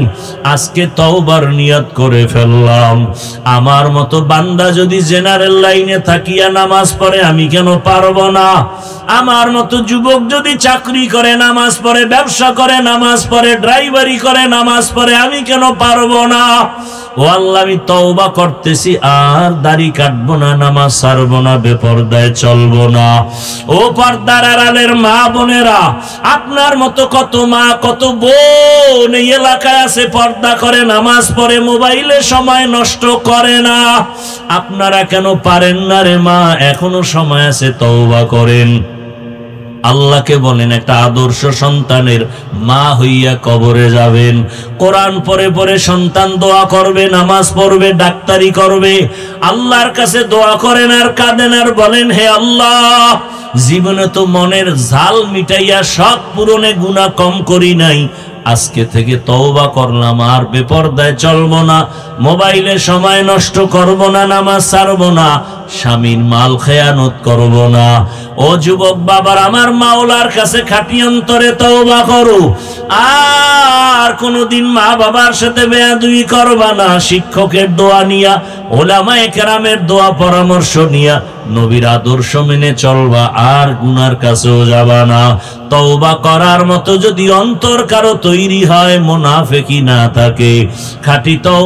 আজকে তওবার নিয়ত করে ফেললাম, আমার মতো বান্দা যদি জেনারেল লাইনে থাকিয়া নামাজ পড়ে, আমি কেন পারবো না? আমার মতো যুবক যদি চাকরি করে নামাজ পড়ে, ব্যবসা করে নামাজ পড়ে, ড্রাইভারি করে নামাজ পড়ে, আমি কেন পারবো না? ও আল্লাহ, আমি তওবা করতেছি, আর দাড়ি কাটবো না, নামাজ ছাড়বো না, বেপরদায় চলবো না। ও পর্দার আড়ালের মা বোনেরা, আপনার মতো কত মা কত বোন এই এলাকায় আছে, পর্দা করে নামাজ পড়ে, মোবাইলে সময় নষ্ট করে না। আপনারা কেন পারেন না রে মা? এখনো সময় আছে, তওবা করেন। আল্লাহকে বলেন, একটা আদর্শ সন্তানের মা হইয়া কবরে যাবেন, কোরআন পড়ে পড়ে সন্তান দোয়া করবে, নামাজ পড়বে, ডাক্তারি করবে, আল্লাহর কাছে দোয়া করেন আর কাঁদেন আর বলেন, হে আল্লাহ, জীবনে তো মনের ঝাল মিটাইয়া শখ পূরণে গুনাহ কম করি নাই, আজকে থেকে তওবা করলাম, আর বেপরদায় চলবো না, মোবাইলে সময় নষ্ট করব না, নামাজ ছাড়বো না, স্বামীর মাল খেয়ানত করব না। ও যুবক বাবার, আমার মাওলার কাছে খাঁটি অন্তরে তওবা করো, আর কোনদিন মা বাবার সাথে বেয়াদবি করবা না। শিক্ষকের দোয়া নিয়া, ওলামায়ে কেরামের দোয়া পরামর্শ নিয়া নবীর আদর্শ মেনে চলবা, আর গুনার কাছেও যাবা না। তওবা করার মতো যদি অন্তর কারো তৈরি হয়, মুনাফিকি না থাকে, খাঁটি